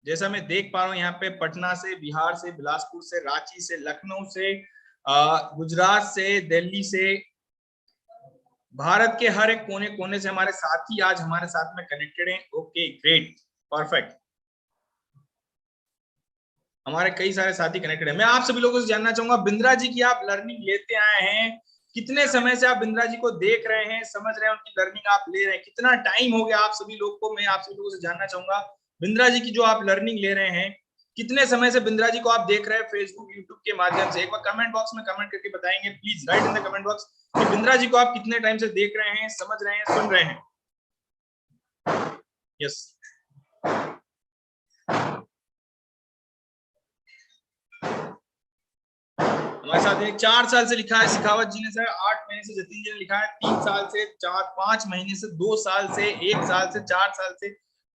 जैसा मैं देख पा रहा हूँ यहाँ पे पटना से, बिहार से, बिलासपुर से, रांची से, लखनऊ से, गुजरात से, दिल्ली से, भारत के हर एक कोने कोने से हमारे साथी आज हमारे साथ में कनेक्टेड हैं। ओके ग्रेट, परफेक्ट, हमारे कई सारे साथी कनेक्टेड हैं। मैं आप सभी लोगों से जानना चाहूंगा, बिंद्रा जी की आप लर्निंग लेते आए हैं, कितने समय से आप बिंद्रा जी को देख रहे हैं, समझ रहे हैं, उनकी लर्निंग आप ले रहे हैं, कितना टाइम हो गया आप सभी लोग को? मैं आप सभी लोगों से जानना चाहूंगा, बिंद्रा जी की जो आप लर्निंग ले रहे हैं, कितने समय से बिंद्रा जी को आप देख रहे हैं फेसबुक यूट्यूब के माध्यम से? एक बार कमेंट बॉक्स में कमेंट करके बताएंगे please, right in the comment box कि बिंद्रा जी को आप कितने टाइम से देख रहे हैं, समझ रहे हैं, सुन रहे हैं। यस हमारे साथ एक 4 साल से लिखा है सिखावत जी ने सर, 8 महीने से जतिन जी ने लिखा है, 3 साल से, 5 महीने से, 2 साल से, 1 साल से, 4 साल से,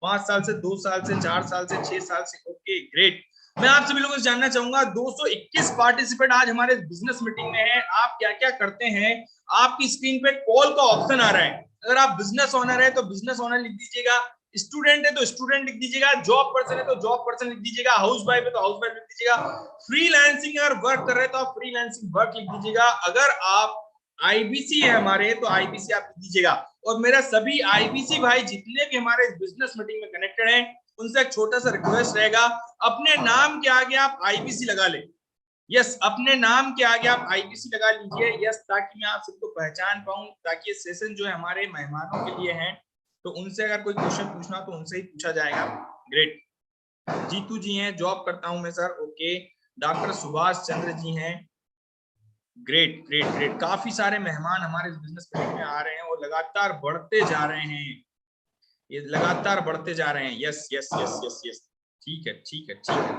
5 साल से, 2 साल से, 4 साल से, 6 साल से। Okay great. मैं आप सभी लोगों से जानना चाहूंगा, 221 पार्टिसिपेंट आज हमारे बिजनेस मीटिंग में है। आप क्या क्या करते हैं? आपकी स्क्रीन पे कॉल का ऑप्शन आ रहा है, अगर आप बिजनेस ओनर है तो बिजनेस ओनर लिख दीजिएगा, स्टूडेंट है तो स्टूडेंट लिख दीजिएगा, जॉब पर्सन है तो जॉब पर्सन लिख दीजिएगा, हाउस वाइफ है तो हाउस वाइफ लिख दीजिएगा, फ्रीलांसिंग अगर वर्क कर रहे हैं तो आप फ्रीलांसिंग वर्क लिख दीजिएगा, अगर आप आईबीसी है हमारे तो आईबीसी आप लिख दीजिएगा। और मेरा सभी आईबीसी भाई जितने भी हमारे बिजनेस मीटिंग में कनेक्टेड हैं, उनसे एक छोटा सा रिक्वेस्ट रहेगा, अपने नाम के आगे आप आईबीसी लगा ले। यस, अपने नाम के आगे आप आईबीसी लगा लीजिए, यस, ताकि मैं आप सबको पहचान पाऊं, ताकि ये सेशन जो है हमारे मेहमानों के लिए है, तो उनसे अगर कोई क्वेश्चन पूछना तो उनसे ही पूछा जाएगा। ग्रेट। जीतू जी हैं, जॉब करता हूं मैं sir. Okay. Doctor Subhash Chandra ji हैं। ग्रेट ग्रेट ग्रेट, काफी सारे मेहमान हमारे बिजनेस मीटिंग में आ रहे हैं और लगातार बढ़ते जा रहे हैं, ये लगातार बढ़ते जा रहे हैं। Yes yes yes yes yes, ठीक है ठीक है ठीक है।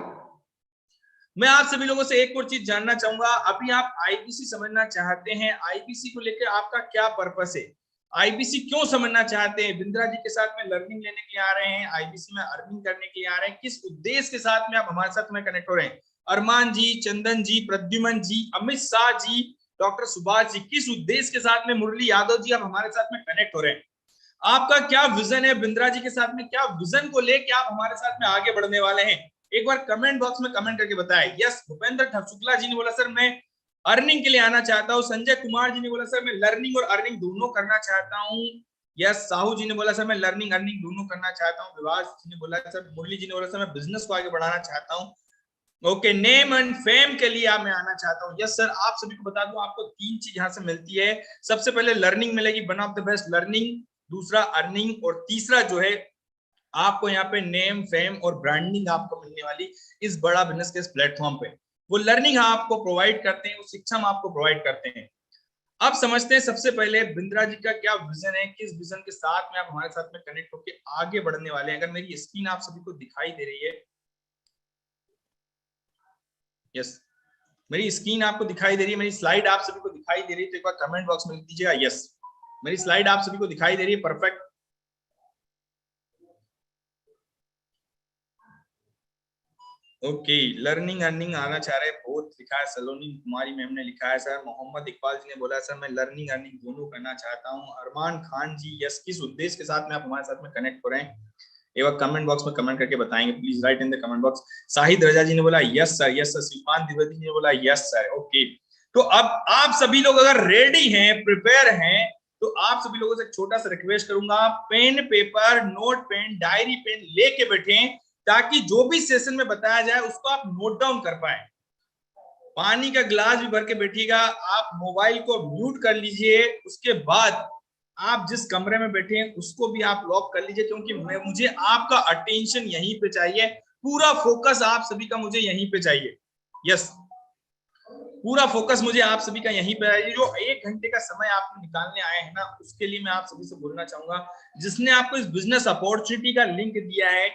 मैं आप सभी लोगों से एक और चीज जानना चाहूंगा, अभी आप आईबीसी समझना चाहते हैं, आईबीसी को लेकर आपका क्या पर्पस है? आईबीसी क्यों समझना चाहते हैं? बिंद्रा जी के साथ में लर्निंग लेने के लिए आ रहे हैं, आईबीसी में अर्निंग करने के लिए आ रहे हैं, किस उद्देश्य के साथ में आप हमारे साथ में कनेक्ट हो रहे हैं? अरमान जी, चंदन जी, प्रद्युमन जी, अमित शाह जी, डॉक्टर सुभाष जी, किस उद्देश्य के साथ में? मुरली यादव जी, आप हमारे साथ में कनेक्ट हो रहे हैं, आपका क्या विजन है बिंद्रा जी के साथ में? क्या विजन को लेके आप हमारे साथ में आगे बढ़ने वाले हैं? एक बार कमेंट बॉक्स में कमेंट करके बताएं। यस, भूपेंद्र शुक्ला जी ने बोला सर मैं अर्निंग के लिए आना चाहता हूं। संजय कुमार जी ने बोला सर मैं लर्निंग और अर्निंग दोनों करना चाहता हूं। यस, साहू जी ने बोला सर मैं लर्निंग अर्निंग दोनों करना चाहता हूं। विवास जी ने बोला सर, मुरली जी ने बोला सर मैं बिजनेस को आगे बढ़ाना चाहता हूं। ओके, नेम एंड फेम के लिए मैं आना चाहता हूं। यस सर, आप सभी को बता दूं, आपको 3 चीज यहां से मिलती है। सबसे पहले लर्निंग मिलेगी, one of the best learning, दूसरा अर्निंग, और तीसरा जो है आपको यहाँ पे नेम फेम और ब्रांडिंग आपको मिलने वाली इस बड़ा बिजनेस के इस प्लेटफॉर्म पे। वो लर्निंग आपको प्रोवाइड करते हैं, वो शिक्षा हम आपको प्रोवाइड करते हैं। अब समझते हैं सबसे पहले बिंद्रा जी का क्या विजन है, किस विजन के साथ में आप हमारे साथ में कनेक्ट होकर आगे बढ़ने वाले हैं। अगर मेरी स्क्रीन आप सभी को दिखाई दे रही है, यस, मेरी स्क्रीन आपको दिखाई दे रही है, मेरी स्लाइड आप सभी को दिखाई दे रही है, तो एक बार कमेंट बॉक्स में लिख दीजिएगा यस, मेरी स्लाइड आप सभी को दिखाई दे रही है। परफेक्ट। ओके, लर्निंग अर्निंग आना चाह रहे हैं, बहुत लिखा है, सलोनी कुमारी मैम ने लिखा है सर, मोहम्मद इकबाल जी ने बोला सर मैं लर्निंग अर्निंग दोनों करना चाहता हूं। अरमान खान जी, यस, किस उद्देश्य के साथ में आप हमारे साथ में कनेक्ट हो रहे हैं? एक बार कमेंट बॉक्स में कमेंट करके बताएंगे please, right in the comment box. Shahid Raza ji ने बोला yes sir, yes sir. Shivpan Dwivedi ji ने बोला यस सर। ओके, तो अब आप सभी लोग अगर रेडी हैं, प्रिपेयर हैं, तो आप सभी लोगों से एक छोटा सा रिक्वेस्ट करूंगा, pen paper, note pen, diary pen लेके बैठे, ताकि जो भी सेशन में बताया जाए उसको आप नोट डाउन कर पाए। पानी का गिलास भी भर के बैठिएगा, आप मोबाइल को म्यूट कर लीजिए, उसके बाद आप जिस कमरे में बैठे हैं उसको भी आप लॉक कर लीजिए, क्योंकि मुझे आपका अटेंशन यहीं पे चाहिए, पूरा फोकस आप सभी का मुझे यहीं पे चाहिए। यस, पूरा फोकस मुझे आप सभी का यहीं पे है। जो 1 घंटे का समय आप निकालने आए हैं ना, उसके लिए मैं आप सभी से बोलना चाहूंगा, जिसने आपको इस बिजनेस अपॉर्चुनिटी का लिंक दिया है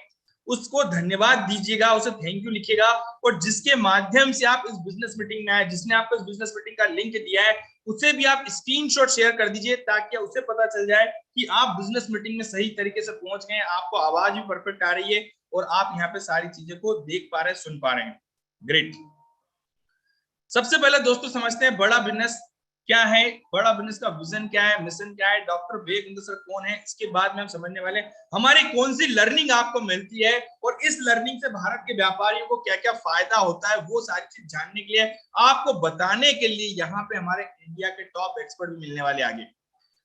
उसको धन्यवाद दीजिएगा, उसे थैंक यू लिखिएगा, और जिसके माध्यम से आप इस बिजनेस मीटिंग में आए, जिसने आपको इस बिजनेस मीटिंग का लिंक दिया है, उसे भी आप स्क्रीनशॉट शेयर कर दीजिए, ताकि उसे पता चल जाए कि आप बिजनेस मीटिंग में सही तरीके से पहुंच गए, आपको आवाज भी परफेक्ट आ रही है और आप यहाँ पे सारी चीजें को देख पा रहे हैं, सुन पा रहे हैं। ग्रेट। सबसे पहले दोस्तों समझते हैं बड़ा बिजनेस क्या है बड़ा बिजनेस का विजन, क्या है मिशन, क्या है, डॉक्टर विवेक बिंद्रा सर कौन है, इसके बाद में हम समझने वाले हमारी कौन सी लर्निंग आपको मिलती है और इस लर्निंग से भारत के व्यापारियों को क्या क्या फायदा होता है, वो सारी चीज जानने के लिए आपको बताने के लिए यहाँ पे हमारे इंडिया के टॉप एक्सपर्ट भी मिलने वाले आगे।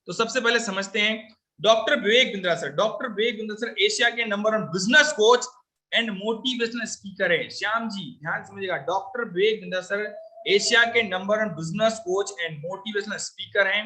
तो सबसे पहले समझते हैं doctor Vivek Bindra sir. Doctor Vivek Bindra sir Asia के number 1 business coach and motivational speaker है। श्याम जी ध्यान समझिएगा, doctor Vivek Bindra sir Asia के number 1 business coach and motivational speaker हैं।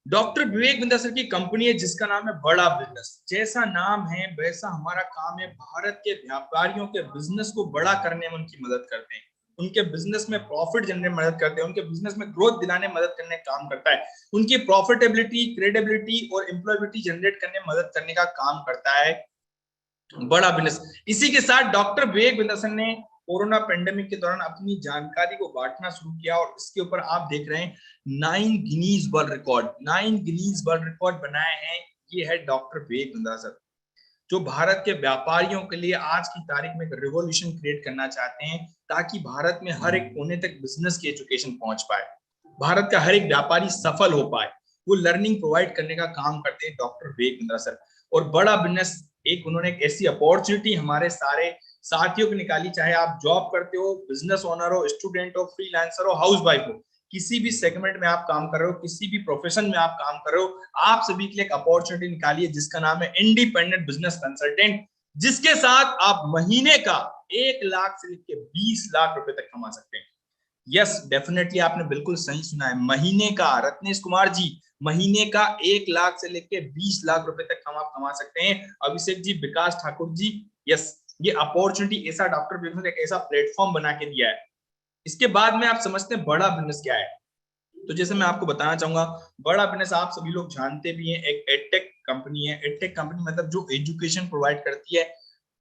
डॉक्टर विवेक बिंद्रा सर की कंपनी है जिसका नाम है बड़ा बिजनेस। जैसा नाम है वैसा हमारा काम है, भारत के व्यापारियों के बिजनेस को बड़ा करने में उनकी मदद करते हैं, उनके बिजनेस में प्रॉफिट जनरेट मदद करते हैं, उनके बिजनेस में ग्रोथ दिलाने मदद करने का काम करता है, उनकी प्रॉफिटेबिलिटी, क्रेडिबिलिटी और एम्प्लॉयबिलिटी जनरेट करने में मदद करने का काम करता है बड़ा बिजनेस। इसी के साथ डॉक्टर विवेक बिंद्रा सर ने कोरोना पेंडेमिक के दौरान अपनी जानकारी को बांटना शुरू किया और इसके ऊपर आप देख रहे हैं 9 गिनीज वर्ल्ड रिकॉर्ड बनाए हैं। ये है डॉक्टर विवेक बिंद्रा सर जो भारत के व्यापारियों के लिए आज की तारीख में एक रिवॉल्यूशन क्रिएट करना चाहते हैं ताकि भारत में हर एक कोने तक बिजनेस की एजुकेशन पहुंच पाए, भारत का हर एक व्यापारी सफल हो पाए, वो लर्निंग प्रोवाइड करने का काम करते हैं डॉक्टर विवेक बिंद्रा सर। और बड़ा बिजनेस उन्होंने एक ऐसी अपॉर्चुनिटी हमारे सारे साथियों को निकाली, चाहे आप जॉब करते हो, बिजनेस ओनर हो, स्टूडेंट हो, फ्रीलांसर हो, हाउसवाइफ हो, किसी भी सेगमेंट में आप काम कर रहे हो, किसी भी प्रोफेशन में आप काम कर रहे हो, आप सभी के लिए एक अपॉर्चुनिटी निकाली है जिसका नाम है इंडिपेंडेंट बिजनेस कंसल्टेंट, जिसके साथ आप महीने का 1 लाख से लेकर 20 लाख रुपए तक कमा सकते हैं। यस डेफिनेटली आपने बिल्कुल सही सुना है, महीने का, रत्नेश कुमार जी, महीने का 1 लाख से लेकर 20 लाख रुपए तक आप कमा सकते हैं। अभिषेक जी, विकास ठाकुर जी, यस ये अपॉर्चुनिटी ऐसा डॉक्टर बिजनेस एक ऐसा प्लेटफॉर्म बना के दिया है। इसके बाद में आप समझते हैं बड़ा बिजनेस क्या है। तो जैसे मैं आपको बताना चाहूंगा, बड़ा बिजनेस आप सभी लोग जानते भी हैं, एक एडटेक कंपनी है। एडटेक कंपनी मतलब जो एजुकेशन प्रोवाइड करती है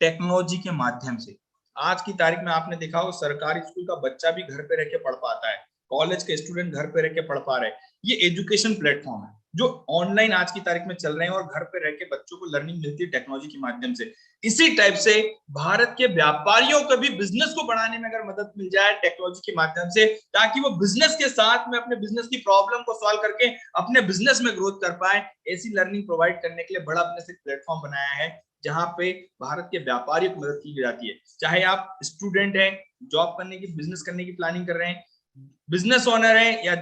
टेक्नोलॉजी के माध्यम से। आज की तारीख में आपने देखा हो सरकारी स्कूल का बच्चा भी घर पे रह के पढ़ पाता है, कॉलेज के स्टूडेंट घर पे रह के पढ़ पा रहे हैं। ये एजुकेशन प्लेटफॉर्म है जो ऑनलाइन आज की तारीख में चल रहे हैं और घर पे रह के बच्चों को लर्निंग मिलती है टेक्नोलॉजी के माध्यम से। इसी टाइप से भारत के व्यापारियों को भी बिजनेस को बढ़ाने में अगर मदद मिल जाए टेक्नोलॉजी के माध्यम से, ताकि वो बिजनेस के साथ में अपने बिजनेस की प्रॉब्लम को सॉल्व करके अपने बिजनेस में ग्रोथ कर पाए, ऐसी लर्निंग प्रोवाइड करने के लिए बड़ा बिजनेस एक प्लेटफॉर्म बनाया है जहां पे भारत के व्यापारियों को मदद की जाती है। चाहे आप स्टूडेंट हैं, जॉब करने की, बिजनेस करने की प्लानिंग कर रहे हैं, बिजनेस ओनर है या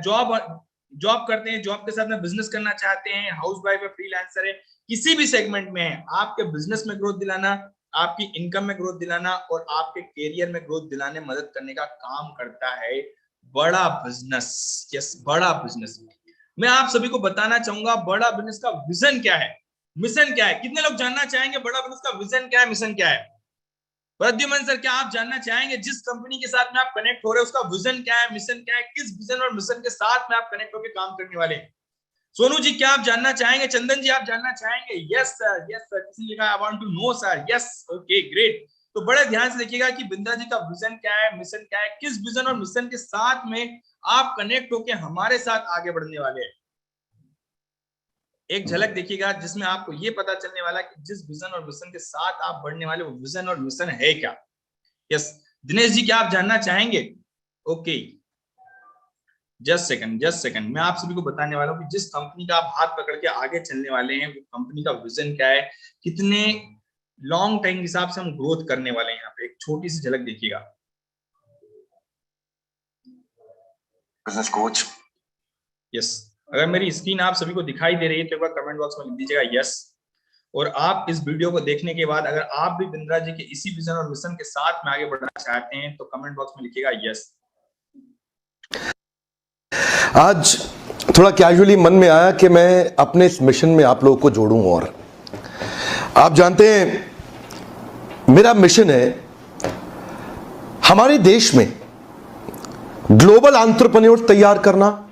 जॉब करते हैं, जॉब के साथ में बिजनेस करना चाहते हैं, हाउसवाइफ है, फ्रीलांसर है, किसी भी सेगमेंट में है, आपके बिजनेस में ग्रोथ दिलाना, आपकी इनकम में ग्रोथ दिलाना और आपके करियर में ग्रोथ दिलाने में मदद करने का काम करता है बड़ा बिजनेस। यस बड़ा बिजनेस। मैं आप सभी को बताना चाहूंगा बड़ा बिजनेस का विजन क्या है, मिशन क्या है। कितने लोग जानना चाहेंगे बड़ा बिजनेस का विजन क्या है, मिशन क्या है? प्रद्युमन सर क्या आप जानना चाहेंगे जिस कंपनी के साथ में आप कनेक्ट हो रहे हैं उसका विजन क्या है, मिशन क्या है, किस विजन और मिशन के साथ में आप कनेक्ट होकर काम करने वाले हैं? सोनू जी क्या आप जानना चाहेंगे? चंदन जी आप जानना चाहेंगे? Yes sir, yes sir. किसी ने लिखा I want to know sir. Yes okay great. तो बड़े ध्यान से देखिएगा कि बिंद्रा जी का विजन क्या है, मिशन क्या है, किस विजन और मिशन के साथ में आप कनेक्ट होकर हमारे साथ आगे बढ़ने वाले हैं। एक झलक देखिएगा जिसमें आपको ये पता चलने वाला कि जिस विजन और मिशन के साथ आप बढ़ने वाले वो विजन और मिशन है क्या। यस दिनेश जी क्या आप जानना चाहेंगे? ओके जस्ट सेकंड मैं आप सभी को बताने वाला हूँ कि जिस कंपनी का आप हाथ पकड़ के आगे चलने वाले हैं वो कंपनी का विजन क्या है, कितने लॉन्ग टाइम के हिसाब से हम ग्रोथ करने वाले हैं। यहाँ पे एक छोटी सी झलक देखिएगा। Business coach. यस अगर मेरी स्क्रीन आप सभी को दिखाई दे रही है तो एक बार कमेंट बॉक्स में लिख दीजिएगा यस। और आप इस वीडियो को देखने के बाद अगर आप भी बिंद्रा जी के इसी विजन और मिशन के साथ में आगे बढ़ना चाहते हैं तो कमेंट बॉक्स में लिखिएगा यस। आज थोड़ा कैजुअली मन में आया कि मैं अपने इस मिशन में आप लोगों को जोड़ूं। और आप जानते हैं मेरा मिशन है हमारे देश में ग्लोबल एंटरप्रेन्योर्स तैयार करना,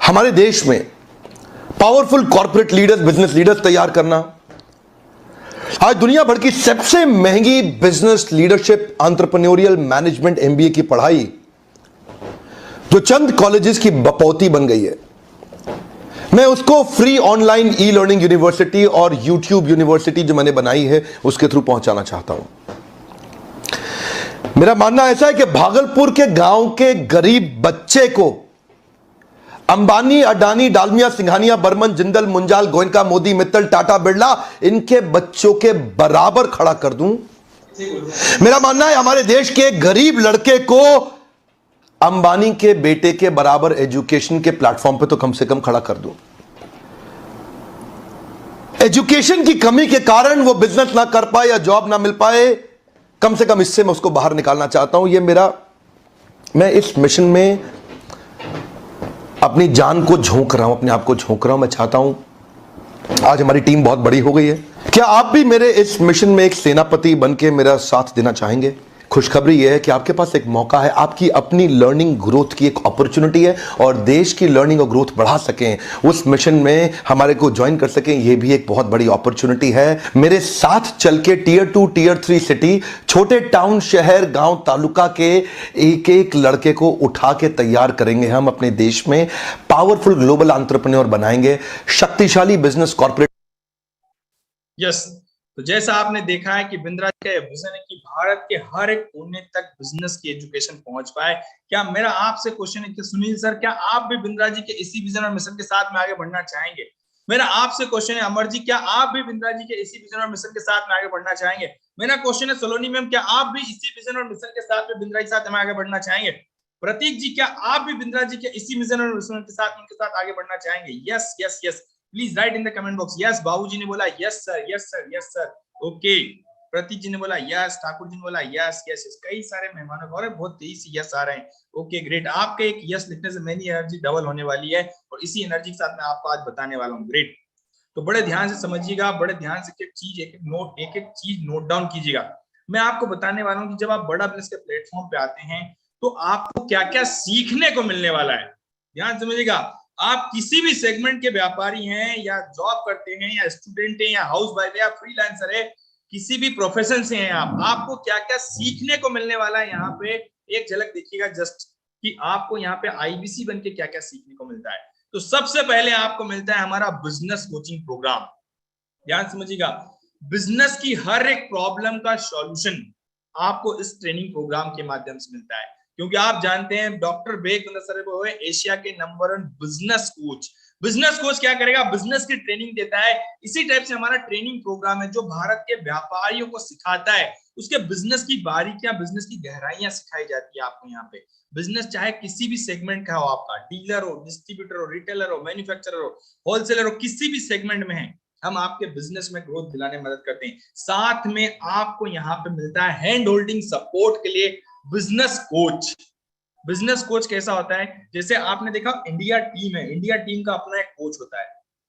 हमारे देश में powerful corporate leaders, business leaders तैयार करना। आज दुनिया भर की सबसे महंगी business leadership entrepreneurial management MBA की पढ़ाई जो चंद कॉलेजेस की बपौती बन गई है, मैं उसको free online e learning university और यूट्यूब यूनिवर्सिटी जो मैंने बनाई है उसके थ्रू पहुंचाना चाहता हूं। मेरा मानना ऐसा है कि भागलपुर के गांव के गरीब बच्चे को अंबानी, अडानी, डालमिया, सिंघानिया, बर्मन, जिंदल, मुंजाल, गोयनका, मोदी, मित्तल, टाटा, बिरला, इनके बच्चों के बराबर खड़ा कर दूं। मेरा मानना है हमारे देश के गरीब लड़के को अंबानी के बेटे के बराबर एजुकेशन के प्लेटफॉर्म पे तो कम से कम खड़ा कर दूं। एजुकेशन की कमी के कारण वो बिजनेस ना कर पाए या जॉब ना मिल पाए, कम से कम इससे मैं उसको बाहर निकालना चाहता हूं। मैं इस मिशन में अपनी जान को झोंक रहा हूं, अपने आप को झोंक रहा हूं। मैं चाहता हूं, आज हमारी टीम बहुत बड़ी हो गई है, क्या आप भी मेरे इस मिशन में एक सेनापति बनके मेरा साथ देना चाहेंगे? खुशखबरी यह है कि आपके पास एक मौका है, आपकी अपनी लर्निंग ग्रोथ की एक अपॉर्चुनिटी है, और देश की लर्निंग और ग्रोथ बढ़ा सकें, उस मिशन में हमारे को ज्वाइन कर सकें, यह भी एक बहुत बड़ी अपॉर्चुनिटी है। मेरे साथ चल के टियर 2, टियर 3 सिटी, छोटे टाउन, शहर, गांव, तालुका के एक एक लड़के को उठा के तैयार करेंगे हम अपने देश में, पावरफुल ग्लोबल एंटरप्रेन्योर बनाएंगे, शक्तिशाली बिजनेस कॉर्पोरेट। यस, तो जैसा आपने देखा है कि बिंद्रा जी का विजन है कि भारत के हर एक कोने तक बिजनेस की एजुकेशन पहुंच पाए। क्या मेरा आपसे क्वेश्चन है कि सुनील सर, क्या आप भी बिंद्रा जी के इसी विजन और मिशन के साथ में आगे बढ़ना चाहेंगे? मेरा आपसे क्वेश्चन है अमर जी, क्या आप भी बिंद्रा जी के इसी विजन और मिशन के साथ में आगे बढ़ना चाहेंगे? मेरा क्वेश्चन है सलोनी मैम, क्या आप भी इसी विजन और मिशन के साथ में बिंद्रा जी के साथ में आगे बढ़ना चाहेंगे? प्रतीक जी, क्या आप भी बिंद्रा जी के इसी विजन और मिशन के साथ उनके साथ आगे बढ़ना चाहेंगे? Yes yes yes, please right in the comment box. Yes, Babu ji ने बोला yes sir, yes sir, yes sir. Okay, Prateek ji ने बोला यस, ठाकुर जी ने बोला यस यस यस, कई सारे मेहमानों को, और बहुत तेजी से यस आ रहे हैं। ओके ग्रेट, आपके एक यस लिखने से मेरी एनर्जी डबल होने वाली है, और इसी एनर्जी के साथ मैं आपको आज बताने वाला हूँ। ग्रेट, तो बड़े ध्यान से समझिएगा, बड़े ध्यान से एक एक चीज नोट डाउन कीजिएगा। मैं आपको बताने वाला हूँ कि जब आप बड़ा बिजनेस के प्लेटफॉर्म पे आते हैं तो आपको क्या क्या सीखने को मिलने वाला है। ध्यान समझिएगा, आप किसी भी सेगमेंट के व्यापारी हैं, या जॉब करते हैं, या स्टूडेंट हैं, या हाउस वाइफ है, या फ्रीलांसर है, किसी भी प्रोफेशन से हैं आप, आपको क्या क्या सीखने को मिलने वाला है। यहाँ पे एक झलक देखिएगा जस्ट, कि आपको यहाँ पे आईबीसी बन के क्या क्या सीखने को मिलता है। तो सबसे पहले आपको मिलता है हमारा बिजनेस कोचिंग प्रोग्राम। ध्यान समझिएगा, बिजनेस की हर एक प्रॉब्लम का सॉल्यूशन आपको इस ट्रेनिंग प्रोग्राम के माध्यम से मिलता है, क्योंकि आप जानते हैं डॉक्टर बेग सर वो है एशिया के number 1 business coach. Business coach क्या करेगा? बिजनेस की ट्रेनिंग देता है। इसी टाइप से हमारा ट्रेनिंग प्रोग्राम है जो भारत के व्यापारियों को सिखाता है, उसके बिजनेस की बारीकियां, बिजनेस की गहराइयां सिखाई जाती है आपको यहाँ पे। बिजनेस चाहे किसी भी सेगमेंट का हो, आपका डीलर हो, डिस्ट्रीब्यूटर हो, रिटेलर हो, मैन्युफैक्चरर हो, होलसेलर हो, किसी भी सेगमेंट में है, हम आपके बिजनेस में ग्रोथ दिलाने में मदद करते हैं। साथ में आपको यहाँ पे मिलता है हैंड होल्डिंग सपोर्ट के लिए बिजनेस कोच। बिजनेस कोच कैसा होता है? जैसे आपने देखा इंडिया टीम है, इंडिया टीम का अपना एक कोच होता है,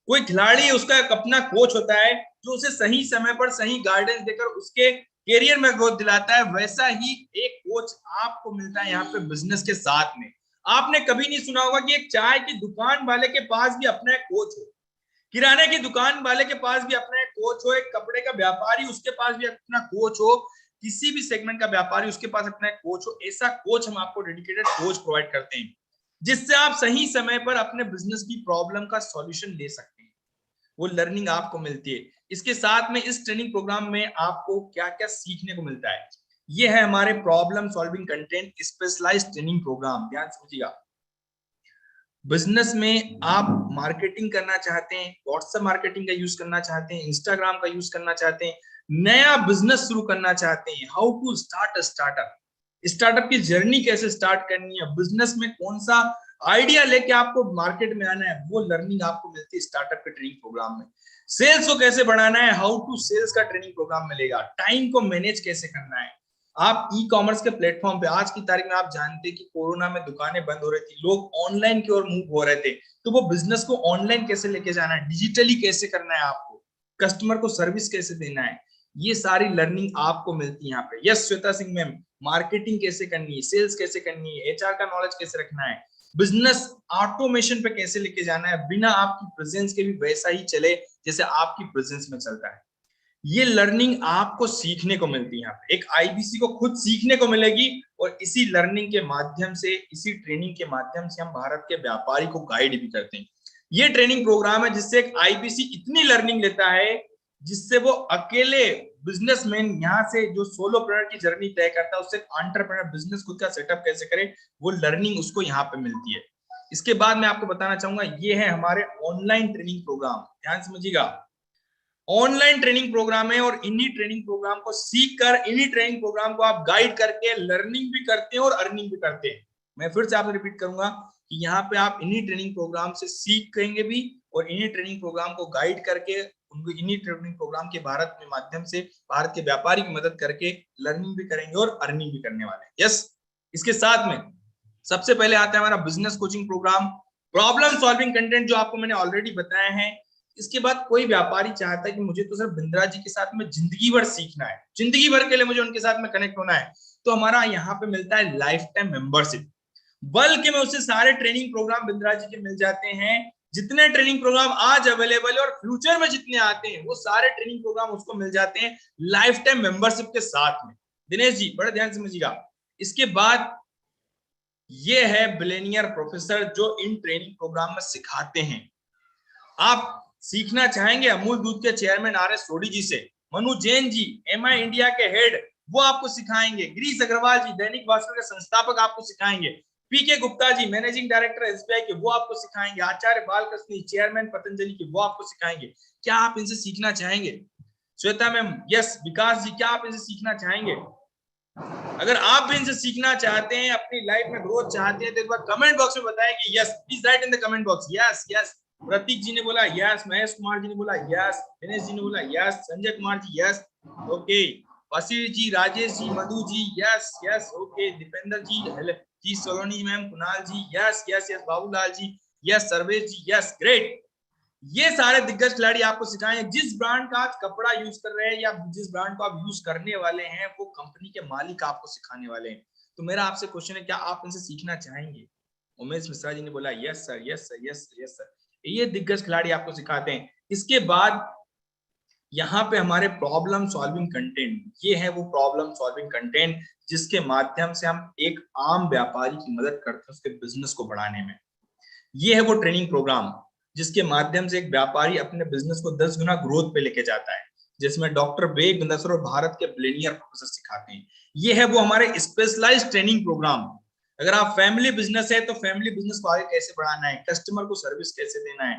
कोई खिलाड़ी है उसका एक अपना कोच होता है, जो उसे सही समय पर सही गाइडेंस देकर उसके करियर में ग्रोथ दिलाता है। वैसा ही एक कोच आपको मिलता है यहाँ पे बिजनेस के साथ में। आपने कभी नहीं सुना होगा कि एक चाय की दुकान वाले के पास भी अपना एक कोच हो, किराने की दुकान वाले के पास भी अपना एक कोच हो, एक कपड़े का व्यापारी उसके पास भी अपना कोच हो, किसी भी सेगमेंट का व्यापारी उसके पास अपना एक कोच हो। ऐसा कोच हम आपको डेडिकेटेड कोच प्रोवाइड करते हैं, जिससे आप सही समय पर अपने बिजनेस की प्रॉब्लम का सॉल्यूशन ले सकते हैं। वो लर्निंग आपको मिलती है। इसके साथ में इस ट्रेनिंग प्रोग्राम में आपको क्या क्या सीखने को मिलता है, ये है हमारे problem solving content specialised training programme. ध्यान समझिएगा, बिजनेस में आप मार्केटिंग करना चाहते हैं, व्हाट्सएप मार्केटिंग का यूज करना चाहते हैं, इंस्टाग्राम का यूज करना चाहते हैं, नया बिजनेस शुरू करना चाहते हैं, how to start a startup, startup की जर्नी कैसे स्टार्ट करनी है, बिजनेस में कौन सा आइडिया लेके आपको मार्केट में आना है, वो लर्निंग आपको मिलती है स्टार्टअप के ट्रेनिंग प्रोग्राम में। सेल्स को कैसे बढ़ाना है, हाउ टू सेल्स का ट्रेनिंग प्रोग्राम मिलेगा। टाइम को मैनेज कैसे करना है। आप ई कॉमर्स के प्लेटफॉर्म पे, आज की तारीख में आप जानते हैं कि कोरोना में दुकानें बंद हो रही थी, लोग ऑनलाइन की ओर मूव हो रहे थे, तो वो बिजनेस को ऑनलाइन कैसे लेके जाना है, डिजिटली कैसे करना है, आपको कस्टमर को सर्विस कैसे देना है, ये सारी लर्निंग आपको मिलती है यहाँ पे। Yes Shweta Singh ma'am, marketing कैसे करनी है, सेल्स कैसे करनी है, एचआर का नॉलेज कैसे रखना है, बिजनेस ऑटोमेशन पे कैसे लेके जाना है, बिना आपकी प्रेजेंस के भी वैसा ही चले जैसे आपकी प्रेजेंस में चलता है। ये लर्निंग आपको सीखने को मिलती है यहाँ पे, एक आईबीसी को खुद सीखने को मिलेगी, और इसी लर्निंग के माध्यम से, इसी ट्रेनिंग के माध्यम से हम भारत के व्यापारी को गाइड भी करते हैं। ये ट्रेनिंग प्रोग्राम है जिससे एक आईबीसी इतनी लर्निंग लेता है जिससे वो अकेले बिजनेसमैन यहाँ से जो सोलोप्रेन्योर की जर्नी तय करता है, उससे एंटरप्रेन्योर बिजनेस खुद का सेटअप कैसे करे, वो लर्निंग उसको यहाँ पे मिलती है। इसके बाद मैं आपको बताना चाहूंगा ये है हमारे ऑनलाइन ट्रेनिंग प्रोग्राम। ध्यान समझिएगा, ऑनलाइन ट्रेनिंग प्रोग्राम है और इन्हीं ट्रेनिंग प्रोग्राम को सीख कर इन्हीं ट्रेनिंग प्रोग्राम को आप गाइड करके लर्निंग भी करते हैं और अर्निंग भी करते हैं। मैं फिर से आपसे रिपीट करूंगा कि यहाँ पे आप इन्हीं ट्रेनिंग प्रोग्राम से सीखेंगे भी और इन्हीं ट्रेनिंग प्रोग्राम को गाइड करके उनको इन्हीं ट्रेनिंग प्रोग्राम के भारत में माध्यम से भारत के व्यापारी की मदद करके लर्निंग भी करेंगे और अर्निंग भी करने वाले हैं। यस, इसके साथ में सबसे पहले आता है हमारा business coaching programme, problem solving content जो आपको मैंने ऑलरेडी बताया है। इसके बाद कोई व्यापारी चाहता है कि मुझे तो सिर्फ बिंद्रा जी के साथ में जिंदगी भर सीखना है, जिंदगी भर के लिए मुझे उनके साथ में कनेक्ट होना है, तो हमारा यहाँ पे मिलता है लाइफ टाइम मेंबरशिप। बल्कि में उससे सारे ट्रेनिंग प्रोग्राम बिंद्रा जी के मिल जाते हैं, जितने ट्रेनिंग प्रोग्राम आज अवेलेबल है और फ्यूचर में जितने आते हैं वो सारे ट्रेनिंग प्रोग्राम उसको मिल जाते हैं लाइफ टाइम मेंबरशिप के साथ में। दिनेश जी बड़े ध्यान से समझिएगा। इसके बाद ये है बिलियनियर प्रोफेसर जो इन ट्रेनिंग प्रोग्राम में सिखाते हैं। आप सीखना चाहेंगे अमूल दूध के चेयरमैन आर एस सोडी जी से, मनु जैन जी एमआई इंडिया के हेड वो आपको सिखाएंगे, गिरीश अग्रवाल जी दैनिक भास्कर के संस्थापक आपको सिखाएंगे, पीके Gupta ji managing director SBI के वो आपको सिखाएंगे, आचार्य बालकृष्ण चेयरमैन पतंजलि के वो आपको सिखाएंगे। क्या आप इनसे सीखना चाहेंगे? Shweta ma'am yes. विकास जी क्या आप इनसे सीखना चाहेंगे? अगर आप भी इनसे सीखना चाहते हैं, अपनी लाइफ में ग्रोथ चाहते हैं, तो एक बार कमेंट बॉक्स में बताएं कि yes, please right in the comment box yes yes. Prateek ji ने बोला यस, महेश कुमार जी ने बोला यस, दिनेश जी ने बोला yes, Sanjay Kumar ji yes, okay, Wasir जी, Rajesh ji, Madhu ji yes yes, okay, Dipendra जी सोलोनी मैम, कुणाल जी yes yes yes, Babulal ji yes, Sarvesh जी यस, ग्रेट। ये सारे दिग्गज खिलाड़ी आपको सिखाएंगे। जिस ब्रांड का आप कपड़ा यूज कर रहे हैं या जिस ब्रांड को आप यूज करने वाले हैं वो कंपनी के मालिक आपको सिखाने वाले हैं। तो मेरा आपसे क्वेश्चन है, क्या आप इनसे सीखना चाहेंगे? उमेश मिश्रा जी ने बोला yes sir yes sir yes sir yes sir. ये दिग्गज खिलाड़ी आपको सिखाते हैं। इसके बाद यहाँ पे हमारे प्रॉब्लम सॉल्विंग कंटेंट, ये है वो प्रॉब्लम सॉल्विंग कंटेंट जिसके माध्यम से हम एक आम व्यापारी की मदद करते हैं उसके बिजनेस को बढ़ाने में। ये है वो ट्रेनिंग प्रोग्राम जिसके माध्यम से एक व्यापारी अपने बिजनेस को 10 गुना ग्रोथ पे लेके जाता है, जिसमें डॉक्टर वेग बिंदसर और भारत के बिलियनियर प्रोफेसर सिखाते हैं। ये है वो हमारे स्पेशलाइज्ड ट्रेनिंग प्रोग्राम। अगर आप फैमिली बिजनेस है तो फैमिली बिजनेस को आगे कैसे बढ़ाना है, कस्टमर को सर्विस कैसे देना है,